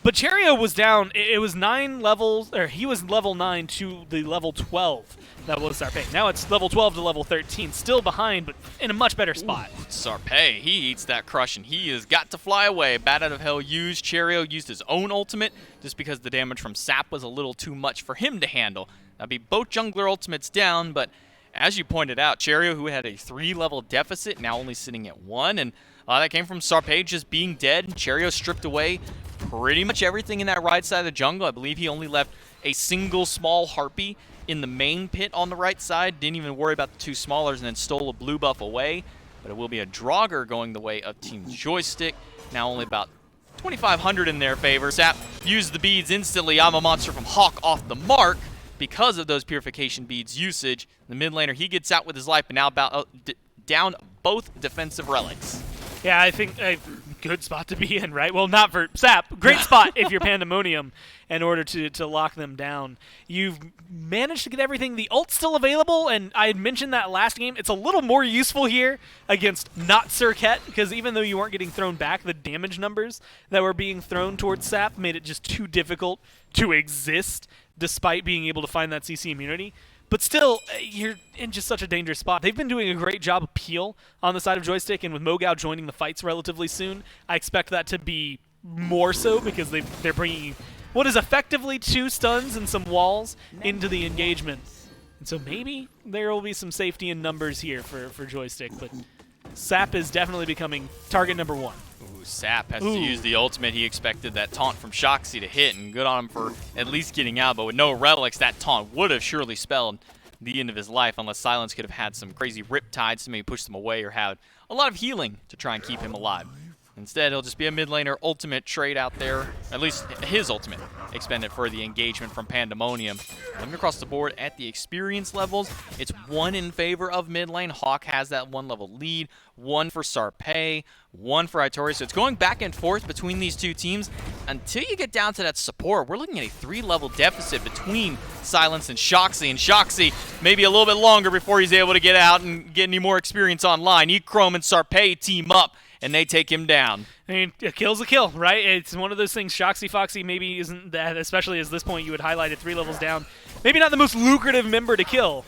but Cherio was down. It was 9 levels, or he was level 9 to the level 12 that was Sarpei. Now it's level 12 to level 13, still behind, but in a much better spot. Ooh, Sarpei, he eats that crush, and he has got to fly away. Bat out of hell used. Cherio used his own ultimate just because the damage from Sap was a little too much for him to handle. That'd be both jungler ultimates down, but as you pointed out, Cherio, who had a 3-level deficit, now only sitting at 1, and that came from Sarpei just being dead. Cherio stripped away pretty much everything in that right side of the jungle. I believe he only left a single small harpy in the main pit on the right side. Didn't even worry about the 2 smallers, and then stole a blue buff away. But it will be a Draugr going the way of Team Joystick. Now only about 2,500 in their favor. Sap used the beads instantly. I'm a Monster from Hawk off the mark because of those purification beads usage. The mid laner, he gets out with his life, but now down both defensive relics. Yeah, I think a good spot to be in, right? Well, not for Sap. Great spot if you're Pandamonium in order to lock them down. You've managed to get everything. The ult's still available, and I had mentioned that last game. It's a little more useful here against not Circuit, because even though you weren't getting thrown back, the damage numbers that were being thrown towards Sap made it just too difficult to exist despite being able to find that CC immunity. But still, you're in just such a dangerous spot. They've been doing a great job of peel on the side of Joystick, and with Mogao joining the fights relatively soon, I expect that to be more so because they're bringing what is effectively 2 stuns and some walls into the engagement. And so maybe there will be some safety in numbers here for Joystick, but Sap is definitely becoming target number 1. Ooh, Sap has to use the ultimate. He expected that taunt from Shoxy to hit, and good on him for at least getting out. But with no relics, that taunt would have surely spelled the end of his life, unless Silence could have had some crazy riptides to maybe push them away or had a lot of healing to try and keep him alive. Instead, he'll just be a mid laner ultimate trade out there, at least his ultimate, expended for the engagement from Pandamonium. Looking across the board at the experience levels, it's 1 in favor of mid lane. Hawk has that 1 level lead, 1 for Sarpei, 1 for Itori. So it's going back and forth between these 2 teams until you get down to that support. We're looking at a 3-level deficit between Silence and Shoxy maybe a little bit longer before he's able to get out and get any more experience online. Echrome and Sarpei team up, and they take him down. I mean, a kill's a kill, right? It's one of those things. Shoxy Foxy maybe isn't that, especially at this point you would highlight it 3 levels down. Maybe not the most lucrative member to kill,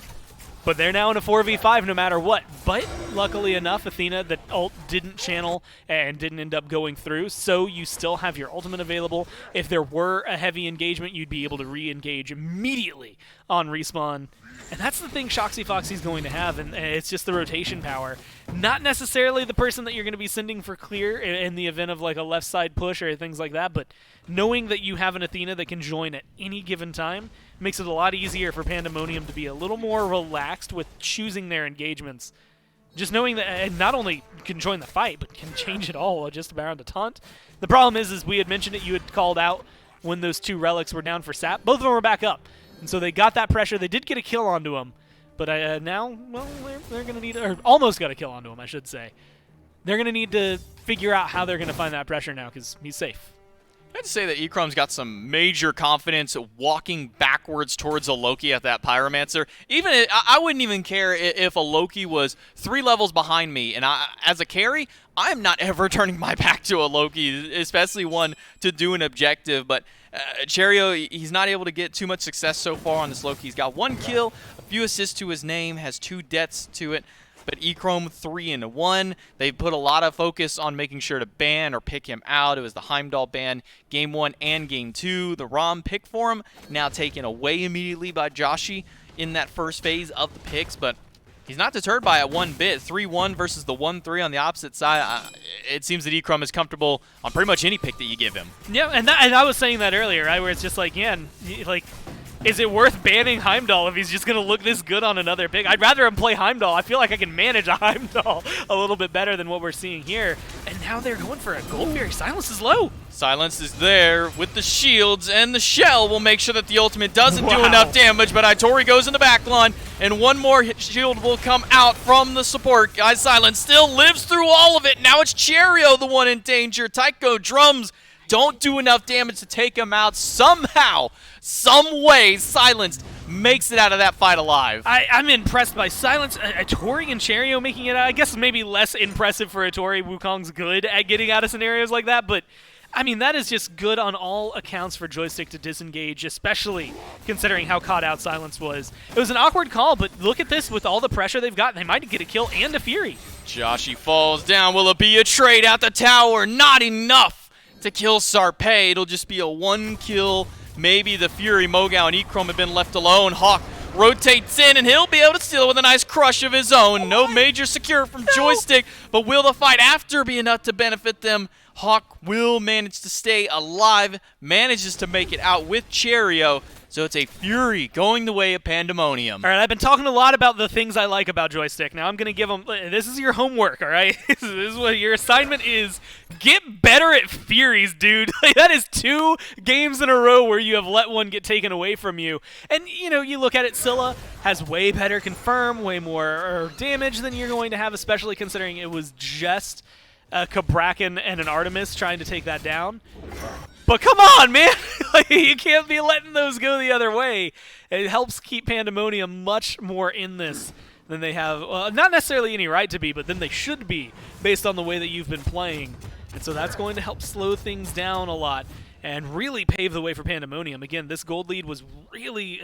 but they're now in a 4v5 no matter what. But luckily enough, Athena, the ult didn't channel and didn't end up going through, so you still have your ultimate available. If there were a heavy engagement, you'd be able to re-engage immediately on respawn. And that's the thing Shoxy Foxy's going to have, and it's just the rotation power. Not necessarily the person that you're going to be sending for clear in the event of like a left side push or things like that, but knowing that you have an Athena that can join at any given time makes it a lot easier for Pandamonium to be a little more relaxed with choosing their engagements. Just knowing that, and not only can join the fight, but can change it all just around a taunt. The problem is we had mentioned it, you had called out when those 2 relics were down for Sap. Both of them were back up. And so they got that pressure. They did get a kill onto him. But now, well, they're going to need, or almost got a kill onto him, I should say. They're going to need to figure out how they're going to find that pressure now because he's safe. I'd say that Echrome's got some major confidence walking backwards towards a Loki at that Pyromancer. Even I wouldn't even care if a Loki was 3 levels behind me, and as a carry, I'm not ever turning my back to a Loki, especially one to do an objective. But Cherio, he's not able to get too much success so far on this Loki. He's got 1 kill, a few assists to his name, has 2 deaths to it. But Echrome 3-1. They put a lot of focus on making sure to ban or pick him out. It was the Heimdall ban Game 1 and Game 2. The ROM pick for him now taken away immediately by Joshi in that first phase of the picks. But he's not deterred by it one bit. 3-1 versus the 1-3 on the opposite side. It seems that Echrome is comfortable on pretty much any pick that you give him. Yeah, and I was saying that earlier, right, where it's just like, yeah, like, is it worth banning Heimdall if he's just going to look this good on another pick? I'd rather him play Heimdall. I feel like I can manage a Heimdall a little bit better than what we're seeing here. And now they're going for a Gold Fury. Silence is low. Silence is there with the shields, and the shell will make sure that the ultimate doesn't do enough damage, but Itori goes in the back line, and 1 more shield will come out from the support. Guys, Silence still lives through all of it. Now it's Cherio, the one in danger. Tycho drums don't do enough damage to take him out. Somehow, some way, Silence makes it out of that fight alive. I'm impressed by Silence. Itori and Cherio making it out. I guess maybe less impressive for Itori. Wukong's good at getting out of scenarios like that, but I mean, that is just good on all accounts for Joystick to disengage, especially considering how caught out Silence was. It was an awkward call, but look at this with all the pressure they've got. They might get a kill and a Fury. Joshi falls down. Will it be a trade out the tower? Not enough to kill Sarpei. It'll just be a 1 kill. Maybe the Fury, Mogao, and Echrome have been left alone. Hawk rotates in, and he'll be able to steal it with a nice crush of his own. No major secure from Joystick, but will the fight after be enough to benefit them? Hawk will manage to stay alive, manages to make it out with Cherio. So it's a Fury going the way of Pandamonium. All right, I've been talking a lot about the things I like about Joystick. Now I'm going to give them, this is your homework, all right? This is what your assignment is. Get better at Furies, dude. That is 2 games in a row where you have let one get taken away from you. And, you know, you look at it, Scylla has way better confirm, way more damage than you're going to have, especially considering it was just a Cabrakan and an Artemis trying to take that down. But come on, man! You can't be letting those go the other way. It helps keep Pandamonium much more in this than they have, not necessarily any right to be, but than they should be based on the way that you've been playing. And so that's going to help slow things down a lot. and really pave the way for Pandamonium. Again, this gold lead was really,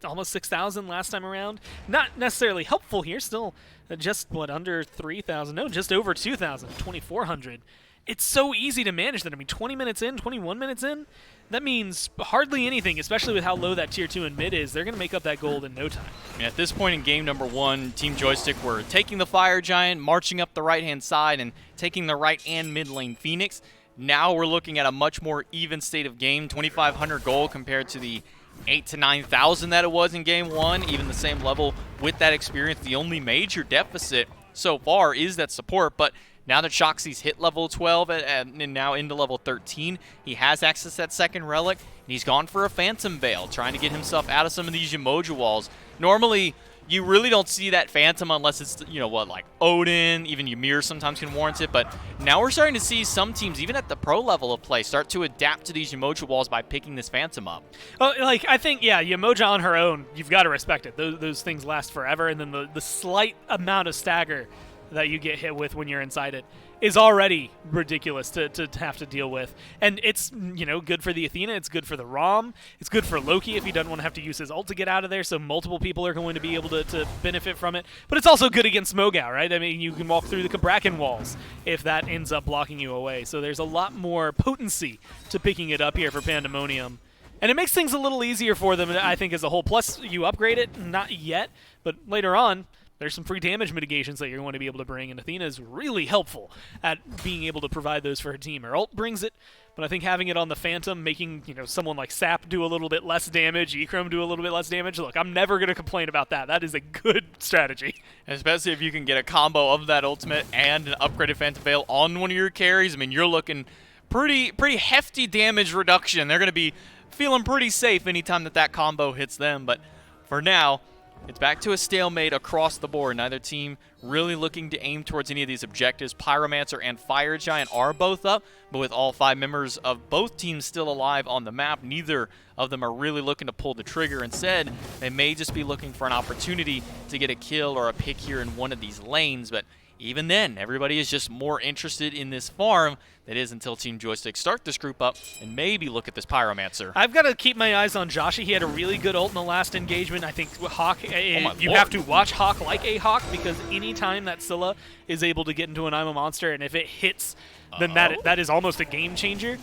almost 6,000 last time around? Not necessarily helpful here, still just, under 3,000? No, just over 2,000, 2,400. It's so easy to manage that. I mean, 20 minutes in, 21 minutes in, that means hardly anything, especially with how low that Tier 2 and mid is. They're going to make up that gold in no time. I mean, at this point in game number 1, Team Joystick were taking the Fire Giant, marching up the right-hand side, and taking the right and mid lane Phoenix. Now we're looking at a much more even state of game, 2,500 gold compared to the 8,000 to 9,000 that it was in game 1, even the same level with that experience. The only major deficit so far is that support, but now that Shoxy's hit level 12 and now into level 13, he has access to that second relic, and he's gone for a Phantom Veil, trying to get himself out of some of these Umoja walls. Normally, you really don't see that Phantom unless it's, like Odin, even Ymir sometimes can warrant it, but now we're starting to see some teams, even at the pro level of play, start to adapt to these Umoja walls by picking this Phantom up. Oh, I think, Umoja on her own, you've got to respect it. Those things last forever, and then the slight amount of stagger that you get hit with when you're inside it is already ridiculous to have to deal with. And it's, good for the Athena, it's good for the Rom, it's good for Loki if he doesn't want to have to use his ult to get out of there, so multiple people are going to be able to benefit from it. But it's also good against Mogao, right? I mean, you can walk through the Kabrakan walls if that ends up blocking you away. So there's a lot more potency to picking it up here for Pandamonium. And it makes things a little easier for them, I think, as a whole. Plus, you upgrade it, not yet, but later on, there's some free damage mitigations that you're going to be able to bring, and Athena is really helpful at being able to provide those for her team. Her ult brings it, but I think having it on the Phantom, making someone like Sap do a little bit less damage, Echrome do a little bit less damage, look, I'm never going to complain about that. That is a good strategy. Especially if you can get a combo of that ultimate and an upgraded Phantom Veil on one of your carries. I mean, you're looking pretty hefty damage reduction. They're going to be feeling pretty safe anytime that combo hits them, but for now, it's back to a stalemate across the board. Neither team really looking to aim towards any of these objectives. Pyromancer and Fire Giant are both up, but with all 5 members of both teams still alive on the map, neither of them are really looking to pull the trigger. Instead, they may just be looking for an opportunity to get a kill or a pick here in one of these lanes, but even then, everybody is just more interested in this farm. That is until Team Joystick start this group up and maybe look at this Pyromancer. I've got to keep my eyes on Joshi. He had a really good ult in the last engagement. I think Hawk, you have to watch Hawk like a Hawk, because anytime that Scylla is able to get into an I'm a Monster, and if it hits, then that is almost a game changer.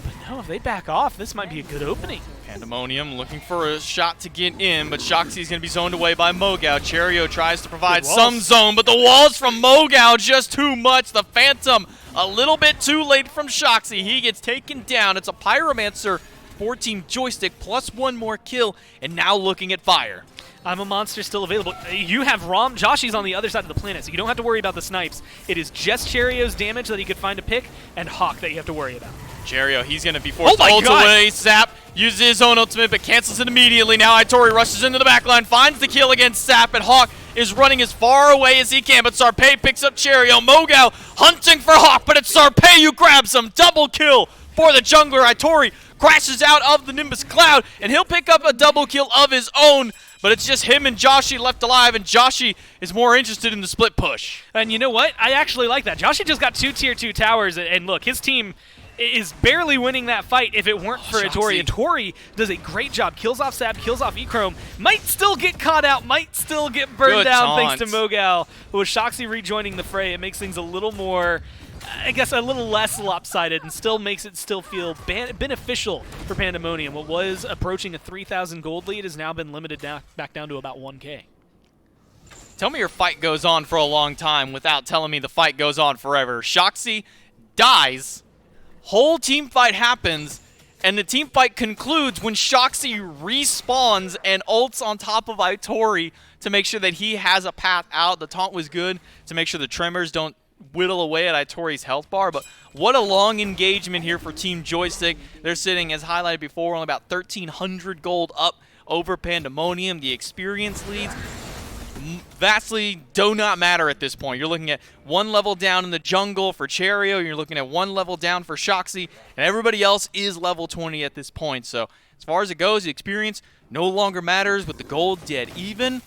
But no, if they back off, this might be a good opening. Pandamonium looking for a shot to get in, but Shoxy's going to be zoned away by Mogao. Cherio tries to provide some zone, but the walls from Mogao just too much. The Phantom a little bit too late from Shoxy. He gets taken down. It's a Pyromancer for Team Joystick plus 1 more kill, and now looking at Fire. I'm a Monster still available. You have Rom. Joshi's on the other side of the planet, so you don't have to worry about the snipes. It is just Cherio's damage that he could find a pick, and Hawk that you have to worry about. Cherio, he's going to be forced to ult away. Sap uses his own ultimate, but cancels it immediately. Now Itori rushes into the backline, finds the kill against Sap, and Hawk is running as far away as he can, but Sarpei picks up Cherio. Mogao hunting for Hawk, but it's Sarpei who grabs him. Double kill for the jungler. Itori crashes out of the Nimbus Cloud, and he'll pick up a double kill of his own, but it's just him and Joshi left alive, and Joshi is more interested in the split push. And you know what? I actually like that. Joshi just got 2 Tier 2 towers, and look, his team is barely winning that fight if it weren't for Itori. Itori does a great job. Kills off Sap, kills off Echrome. Might still get caught out, might still get burned down thanks to Mogao. But with Shoxy rejoining the fray, it makes things a little more, I guess, a little less lopsided, and still makes it still feel beneficial for Pandamonium. What was approaching a 3,000 gold lead has now been limited back down to about 1K. Tell me your fight goes on for a long time without telling me the fight goes on forever. Shoxy dies. Whole team fight happens, and the team fight concludes when Shoxy respawns and ults on top of Itori to make sure that he has a path out. The taunt was good to make sure the Tremors don't whittle away at Itori's health bar, but what a long engagement here for Team Joystick. They're sitting, as highlighted before, on about 1,300 gold up over Pandamonium. The experience leads vastly do not matter at this point. You're looking at 1 level down in the jungle for Cherio. You're looking at 1 level down for Shoxy, and everybody else is level 20 at this point. So as far as it goes, the experience no longer matters with the gold dead even.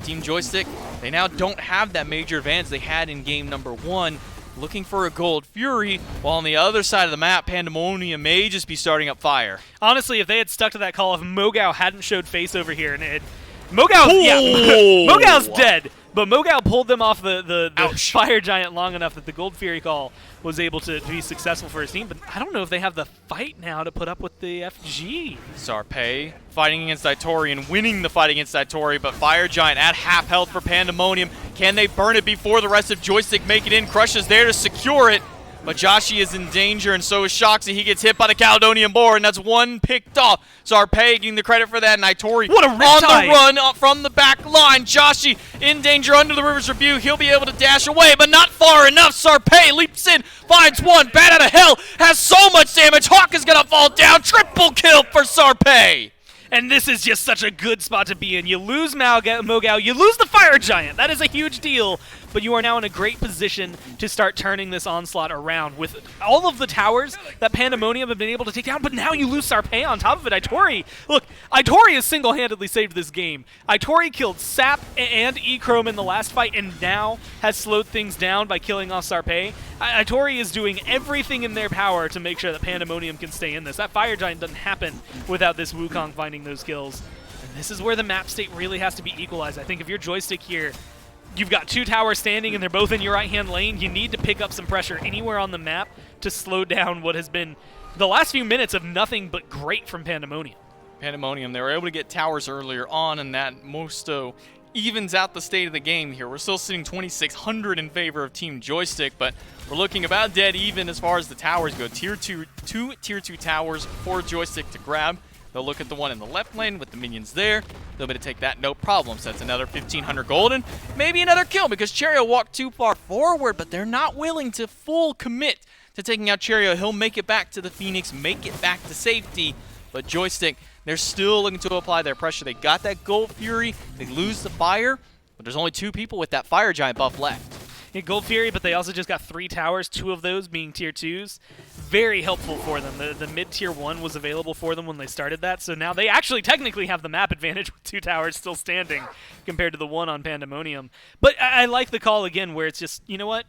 Team Joystick, they now don't have that major advantage they had in game number 1. looking for a Gold Fury, while on the other side of the map, Pandamonium may just be starting up fire. Honestly, if they had stuck to that call, if Mogao hadn't showed face over here, and Mogao, yeah, Ooh. Mogao's dead, but Mogao pulled them off the Ouch. Fire Giant long enough that the Gold Fury call was able to be successful for his team. But I don't know if they have the fight now to put up with the FG. Sarpei fighting against Itori and winning the fight against Itori, but Fire Giant at half health for Pandamonium. Can they burn it before the rest of Joystick make it in? Crush is there to secure it, but Joshi is in danger, and so is Shoxy. He gets hit by the Caledonian Boar, and that's one picked off. Sarpei getting the credit for that, and Itori What a on riptide. the run up from the back line. Joshi in danger under the River's Rebuke. He'll be able to dash away, but not far enough. Sarpei leaps in, finds one, bat out of hell, has so much damage. Hawk is gonna fall down. Triple kill for Sarpei. And this is just such a good spot to be in. You lose Mogao, you lose the Fire Giant. That is a huge deal, but you are now in a great position to start turning this onslaught around with all of the towers that Pandamonium have been able to take down, but now you lose Sarpei on top of it. Itori, look, Itori has single-handedly saved this game. Itori killed Sap and E-Chrome in the last fight and now has slowed things down by killing off Sarpei. Itori is doing everything in their power to make sure that Pandamonium can stay in this. That Fire Giant doesn't happen without this Wukong finding those kills. And this is where the map state really has to be equalized. I think if you're Joystick here, you've got two towers standing and they're both in your right-hand lane. You need to pick up some pressure anywhere on the map to slow down what has been the last few minutes of nothing but great from Pandamonium. Pandamonium, they were able to get towers earlier on, and that Mosto evens out the state of the game here. We're still sitting 2,600 in favor of Team Joystick, but we're looking about dead even as far as the towers go. Tier 2 towers for Joystick to grab. They'll look at the one in the left lane with the minions there. They'll be able to take that, no problem. So that's another 1,500 golden. Maybe another kill because Cherio walked too far forward, but they're not willing to full commit to taking out Cherio. He'll make it back to the Phoenix, make it back to safety. But Joystick, they're still looking to apply their pressure. They got that Gold Fury. They lose the fire, but there's only 2 people with that Fire Giant buff left. Yeah, Gold Fury, but they also just got 3 towers, 2 of those being tier 2s. Very helpful for them. The mid-tier 1 was available for them when they started that, so now they actually technically have the map advantage with 2 towers still standing compared to the 1 on Pandamonium. But I like the call again where it's just, you know what?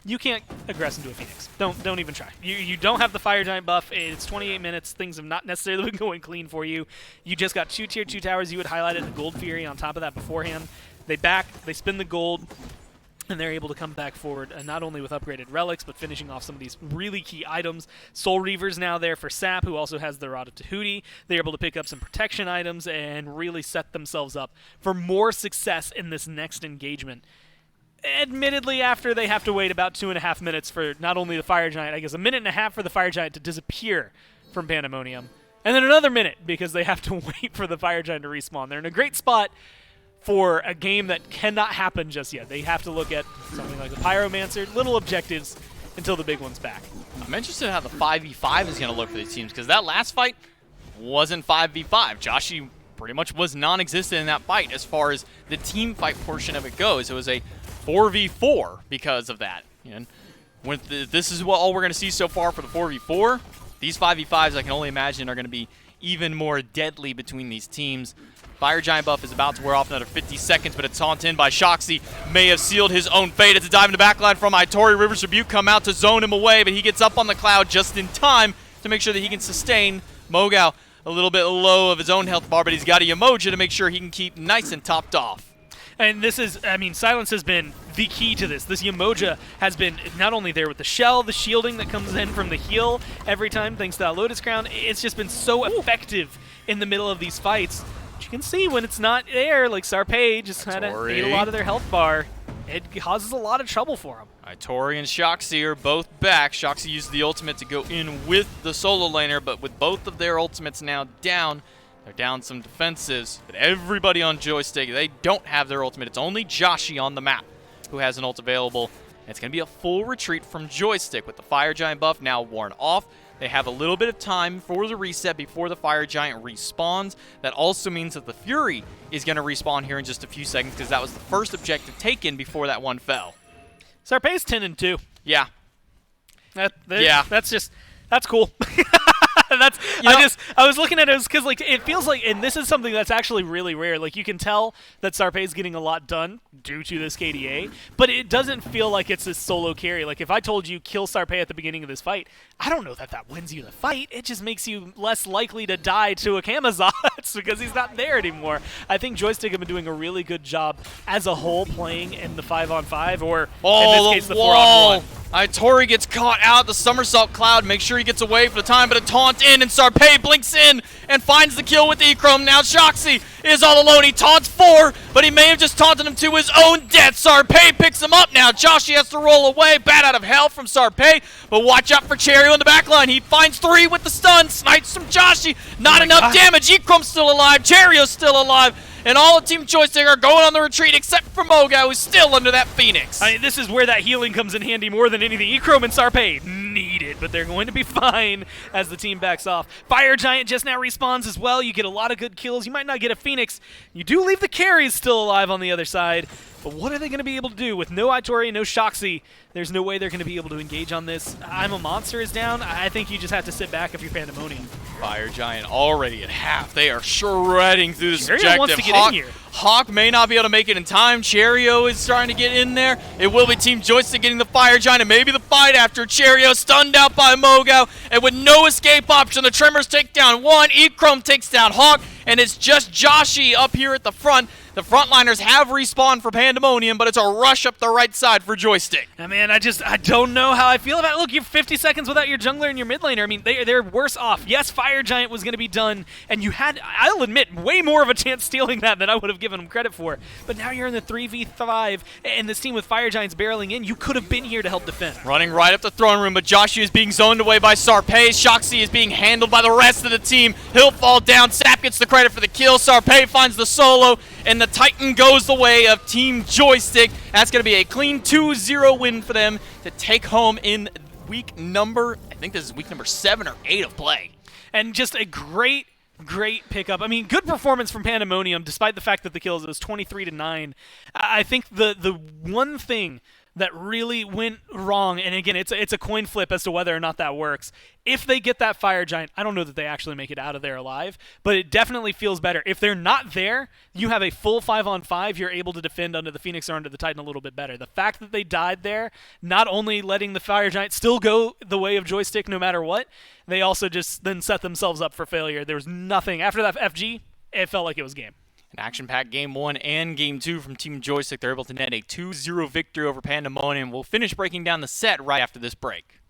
You can't aggress into a Phoenix. Don't even try. You don't have the Fire Giant buff. It's 28 minutes. Things have not necessarily been going clean for you. You just got 2 tier 2 towers. You had highlighted the Gold Fury on top of that beforehand. They spin the gold, and they're able to come back forward, not only with upgraded relics, but finishing off some of these really key items. Soul Reaver's now there for Sap, who also has the Rod of Tahuti. They're able to pick up some protection items and really set themselves up for more success in this next engagement. Admittedly, after they have to wait about 2.5 minutes for not only the Fire Giant, I guess a minute and a half for the Fire Giant to disappear from Pandamonium, and then another minute because they have to wait for the Fire Giant to respawn. They're in a great spot for a game that cannot happen just yet. They have to look at something like the Pyromancer, little objectives until the big one's back. I'm interested in how the 5v5 is going to look for these teams because that last fight wasn't 5v5. Joshi pretty much was non-existent in that fight as far as the team fight portion of it goes. It was a 4v4 because of that. And this is all we're going to see so far for the 4v4. These 5v5s, I can only imagine, are going to be even more deadly between these teams. Fire Giant buff is about to wear off another 50 seconds, but a taunt in by Shoxy may have sealed his own fate. It's a dive in the backline from Itori. River's Rebuke come out to zone him away, but he gets up on the cloud just in time to make sure that he can sustain. Mogao a little bit low of his own health bar, but he's got a Yamoja to make sure he can keep nice and topped off. And this is, I mean, silence has been the key to this. This Yamoja has been not only there with the shell, the shielding that comes in from the heal every time, thanks to that Lotus Crown. It's just been so effective in the middle of these fights. But you can see when it's not there, like Sarpei just kind of ate a lot of their health bar. It causes a lot of trouble for them. Itori and Shoxy are both back. Shoxy used the ultimate to go in with the solo laner, but with both of their ultimates now down, they're down some defensives, but everybody on Joystick, they don't have their ultimate. It's only Joshi on the map who has an ult available. And it's going to be a full retreat from Joystick with the Fire Giant buff now worn off. They have a little bit of time for the reset before the Fire Giant respawns. That also means that the Fury is going to respawn here in just a few seconds because that was the first objective taken before that one fell. Sarpei's 10-2. Yeah. That's cool. That's know- I was looking at it because like it feels like, and this is something that's actually really rare. Like you can tell that Sarpei's getting a lot done due to this KDA, but it doesn't feel like it's a solo carry. Like if I told you kill Sarpei at the beginning of this fight, I don't know that that wins you the fight. It just makes you less likely to die to a Kamazotz because he's not there anymore. I think Joystick have been doing a really good job as a whole playing in the 5-on-5 or in this case the 4-on-1. Tori gets caught out. The somersault cloud. Make sure he gets away for the time, but a taunt in, and Sarpei blinks in and finds the kill with Echrome. Now Shoxy is all alone. He taunts 4, but he may have just taunted him to his own death. Sarpei picks him up now. Joshi has to roll away. Bat out of hell from Sarpei, but watch out for Cherio in the back line. He finds 3 with the stun. Snipes from Joshi. Not enough damage. Echrome's still alive. Cherio's still alive. And all of Team Joystick are going on the retreat except for Moga, who's still under that Phoenix. I mean, this is where that healing comes in handy more than anything. Echrome and Sarpei need it, but they're going to be fine as the team backs off. Fire Giant just now respawns as well. You get a lot of good kills. You might not get a Phoenix. You do leave the carries still alive on the other side. But what are they going to be able to do? With no Itori, no Shoxy, there's no way they're going to be able to engage on this. I'm a Monster is down. I think you just have to sit back if you're Pandamonium. Fire Giant already at half. They are shredding through this Cherio objective. wants to get in here. Hawk may not be able to make it in time. Cherio is trying to get in there. It will be Team Joystick getting the Fire Giant, and maybe the fight after. Cherio stunned out by Mogo, and with no escape option, the Tremors take down 1. Echrome takes down Hawk, and it's just Joshi up here at the front. The frontliners have respawned for Pandamonium, but it's a rush up the right side for Joystick. I mean, I don't know how I feel about it. Look, you're 50 seconds without your jungler and your mid laner. I mean, they're worse off. Yes, Fire Giant was going to be done, and you had, I'll admit, way more of a chance stealing that than I would have given them credit for. But now you're in the 3v5, and this team with Fire Giants barreling in, you could have been here to help defend. Running right up the throne room, but Joshi is being zoned away by Sarpei. Shoxy is being handled by the rest of the team. He'll fall down. Sap gets the credit for the kill. Sarpei finds the solo, and the Titan goes the way of Team Joystick. That's going to be a clean 2-0 win for them to take home in week number, I think this is week number 7 or 8 of play. And just a great pickup. I mean, good performance from Pandamonium, despite the fact that the kills, it was 23-9. I think the one thing that really went wrong, and again, it's a coin flip as to whether or not that works. If they get that Fire Giant, I don't know that they actually make it out of there alive, but it definitely feels better. If they're not there, you have a full 5-on-5, you're able to defend under the Phoenix or under the Titan a little bit better. The fact that they died there, not only letting the Fire Giant still go the way of Joystick no matter what, they also just then set themselves up for failure. There was nothing. After that FG, it felt like it was game. An action-packed Game 1 and Game 2 from Team Joystick. They're able to net a 2-0 victory over Pandamonium. We'll finish breaking down the set right after this break.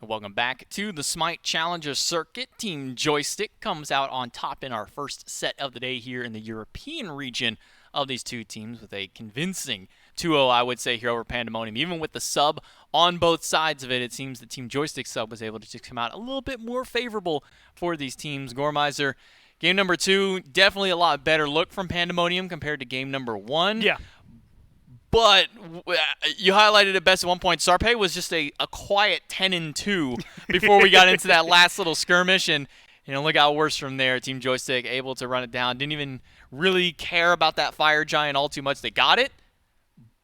Welcome back to the Smite Challenger Circuit. Team Joystick comes out on top in our first set of the day here in the European region of these two teams with a convincing 2-0, I would say, here over Pandamonium. Even with the sub on both sides of it, it seems the Team Joystick sub was able to just come out a little bit more favorable for these teams. Gormizer, game number 2, definitely a lot better look from Pandamonium compared to game number 1. Yeah. But you highlighted it best at one point. Sarpe was just a quiet 10-2 before we got into that last little skirmish, and it only got worse from there. Team Joystick able to run it down. Didn't even really care about that fire giant all too much. They got it,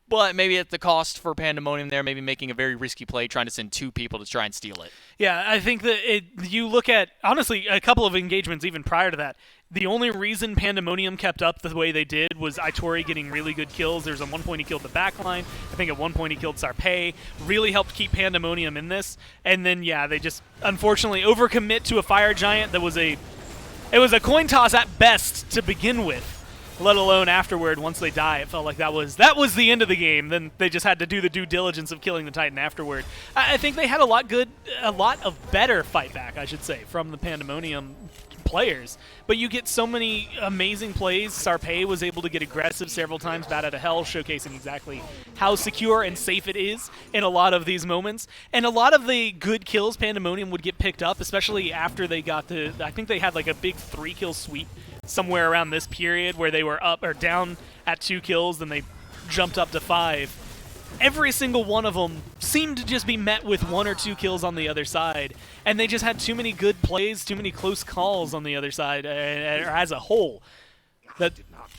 but maybe at the cost for Pandamonium there, maybe making a very risky play, trying to send 2 people to try and steal it. Yeah, I think that you look at, honestly, a couple of engagements even prior to that. The only reason Pandamonium kept up the way they did was Itori getting really good kills. There's at one point he killed the backline. I think at one point he killed Sarpe. Really helped keep Pandamonium in this. And then, yeah, they just unfortunately overcommit to a fire giant that was it was a coin toss at best to begin with, let alone afterward. Once they die, it felt like that was the end of the game. Then they just had to do the due diligence of killing the Titan afterward. I think they had a lot of better fight back, I should say, from the Pandamonium players, but you get so many amazing plays. Sarpe was able to get aggressive several times, bat out of hell, showcasing exactly how secure and safe it is in a lot of these moments. And a lot of the good kills Pandamonium would get picked up, especially after they got I think they had like a big 3-kill sweep somewhere around this period where they were up or down at 2 kills, then they jumped up to 5. Every single one of them seemed to just be met with 1 or 2 kills on the other side, and they just had too many good plays, too many close calls on the other side, or as a whole, that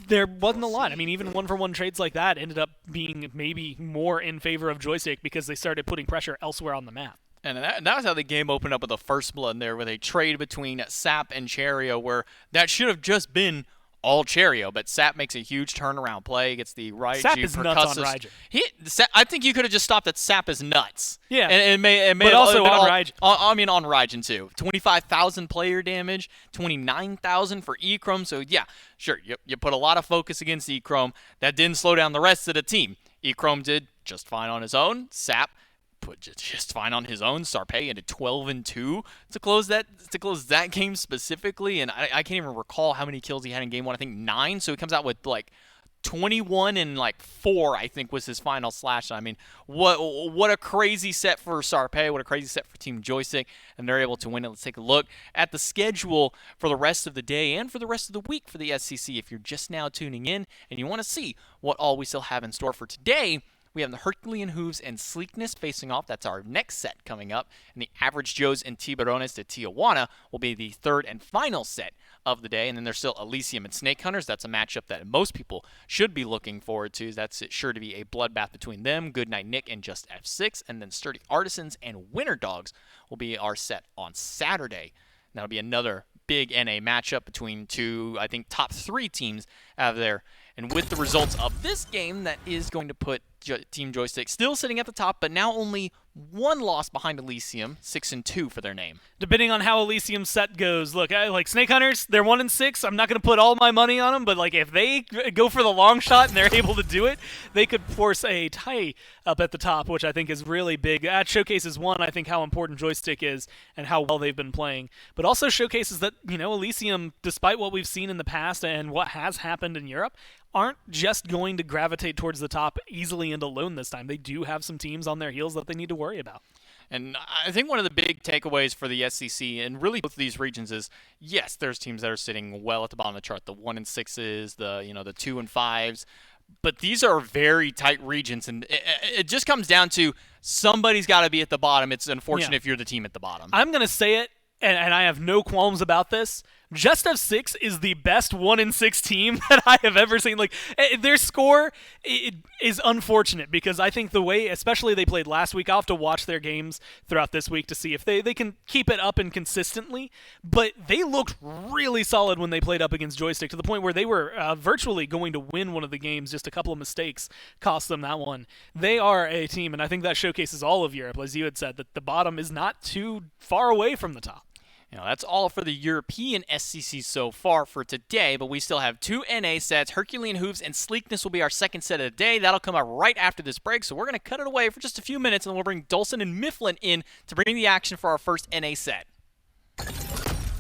there wasn't a lot. I mean, even 1-for-1 trades like that ended up being maybe more in favor of Joystick because they started putting pressure elsewhere on the map. And that was how the game opened up with the first blood there, with a trade between Sap and Cherio, where that should have just been all Cherio, but Sap makes a huge turnaround play, gets the Raiju Sap is nuts on Raiju. I think you could have just stopped at Sap is nuts. Yeah, and it may but also on Raiju. I mean, on Raiju too. 25,000 player damage, 29,000 for Echrome. So yeah, sure, you put a lot of focus against Echrome. That didn't slow down the rest of the team. Echrome did just fine on his own. Sap put just fine on his own. Sarpe into 12-2 to close that game specifically, and I can't even recall how many kills he had in game 1. I think 9. So he comes out with like 21 and like 4, I think, was his final slash. I mean, what a crazy set for Sarpe, what a crazy set for Team Joystick, and they're able to win it. Let's take a look at the schedule for the rest of the day and for the rest of the week for the SCC. If you're just now tuning in and you want to see what all we still have in store for today, we have the Herculean Hooves and Sleekness facing off. That's our next set coming up. And the Average Joes and Tiburones de Tijuana will be the third and final set of the day. And then there's still Elysium and Snake Hunters. That's a matchup that most people should be looking forward to. That's sure to be a bloodbath between them. Goodnight Nick and Just F6. And then Sturdy Artisans and Winter Dogs will be our set on Saturday. And that'll be another big NA matchup between 2, I think, top 3 teams out of there. And with the results of this game, that is going to put Team Joystick still sitting at the top, but now only 1 loss behind Elysium, 6-2 for their name. Depending on how Elysium's set goes, look, like Snake Hunters, they're 1-6. I'm not going to put all my money on them, but like if they go for the long shot and they're able to do it, they could force a tie up at the top, which I think is really big. That showcases, one, I think how important Joystick is and how well they've been playing, but also showcases that, Elysium, despite what we've seen in the past and what has happened in Europe, aren't just going to gravitate towards the top easily and alone this time. They do have some teams on their heels that they need to worry about. And I think one of the big takeaways for the SCC and really both of these regions is, yes, there's teams that are sitting well at the bottom of the chart, the 1-6s, the 2-5s, but these are very tight regions, and it just comes down to somebody's got to be at the bottom. It's unfortunate if you're the team at the bottom. I'm going to say it, and I have no qualms about this. Just of 6 is the best 1-6 team that I have ever seen. Like, their score is unfortunate because I think the way, especially they played last week, I'll have to watch their games throughout this week to see if they can keep it up and consistently. But they looked really solid when they played up against Joystick to the point where they were virtually going to win one of the games. Just a couple of mistakes cost them that one. They are a team, and I think that showcases all of Europe, as you had said, that the bottom is not too far away from the top. That's all for the European SCC so far for today, but we still have 2 NA sets. Herculean Hooves and Sleekness will be our second set of the day. That'll come out right after this break, so we're going to cut it away for just a few minutes, and then we'll bring Dulcin and Mifflin in to bring the action for our first NA set.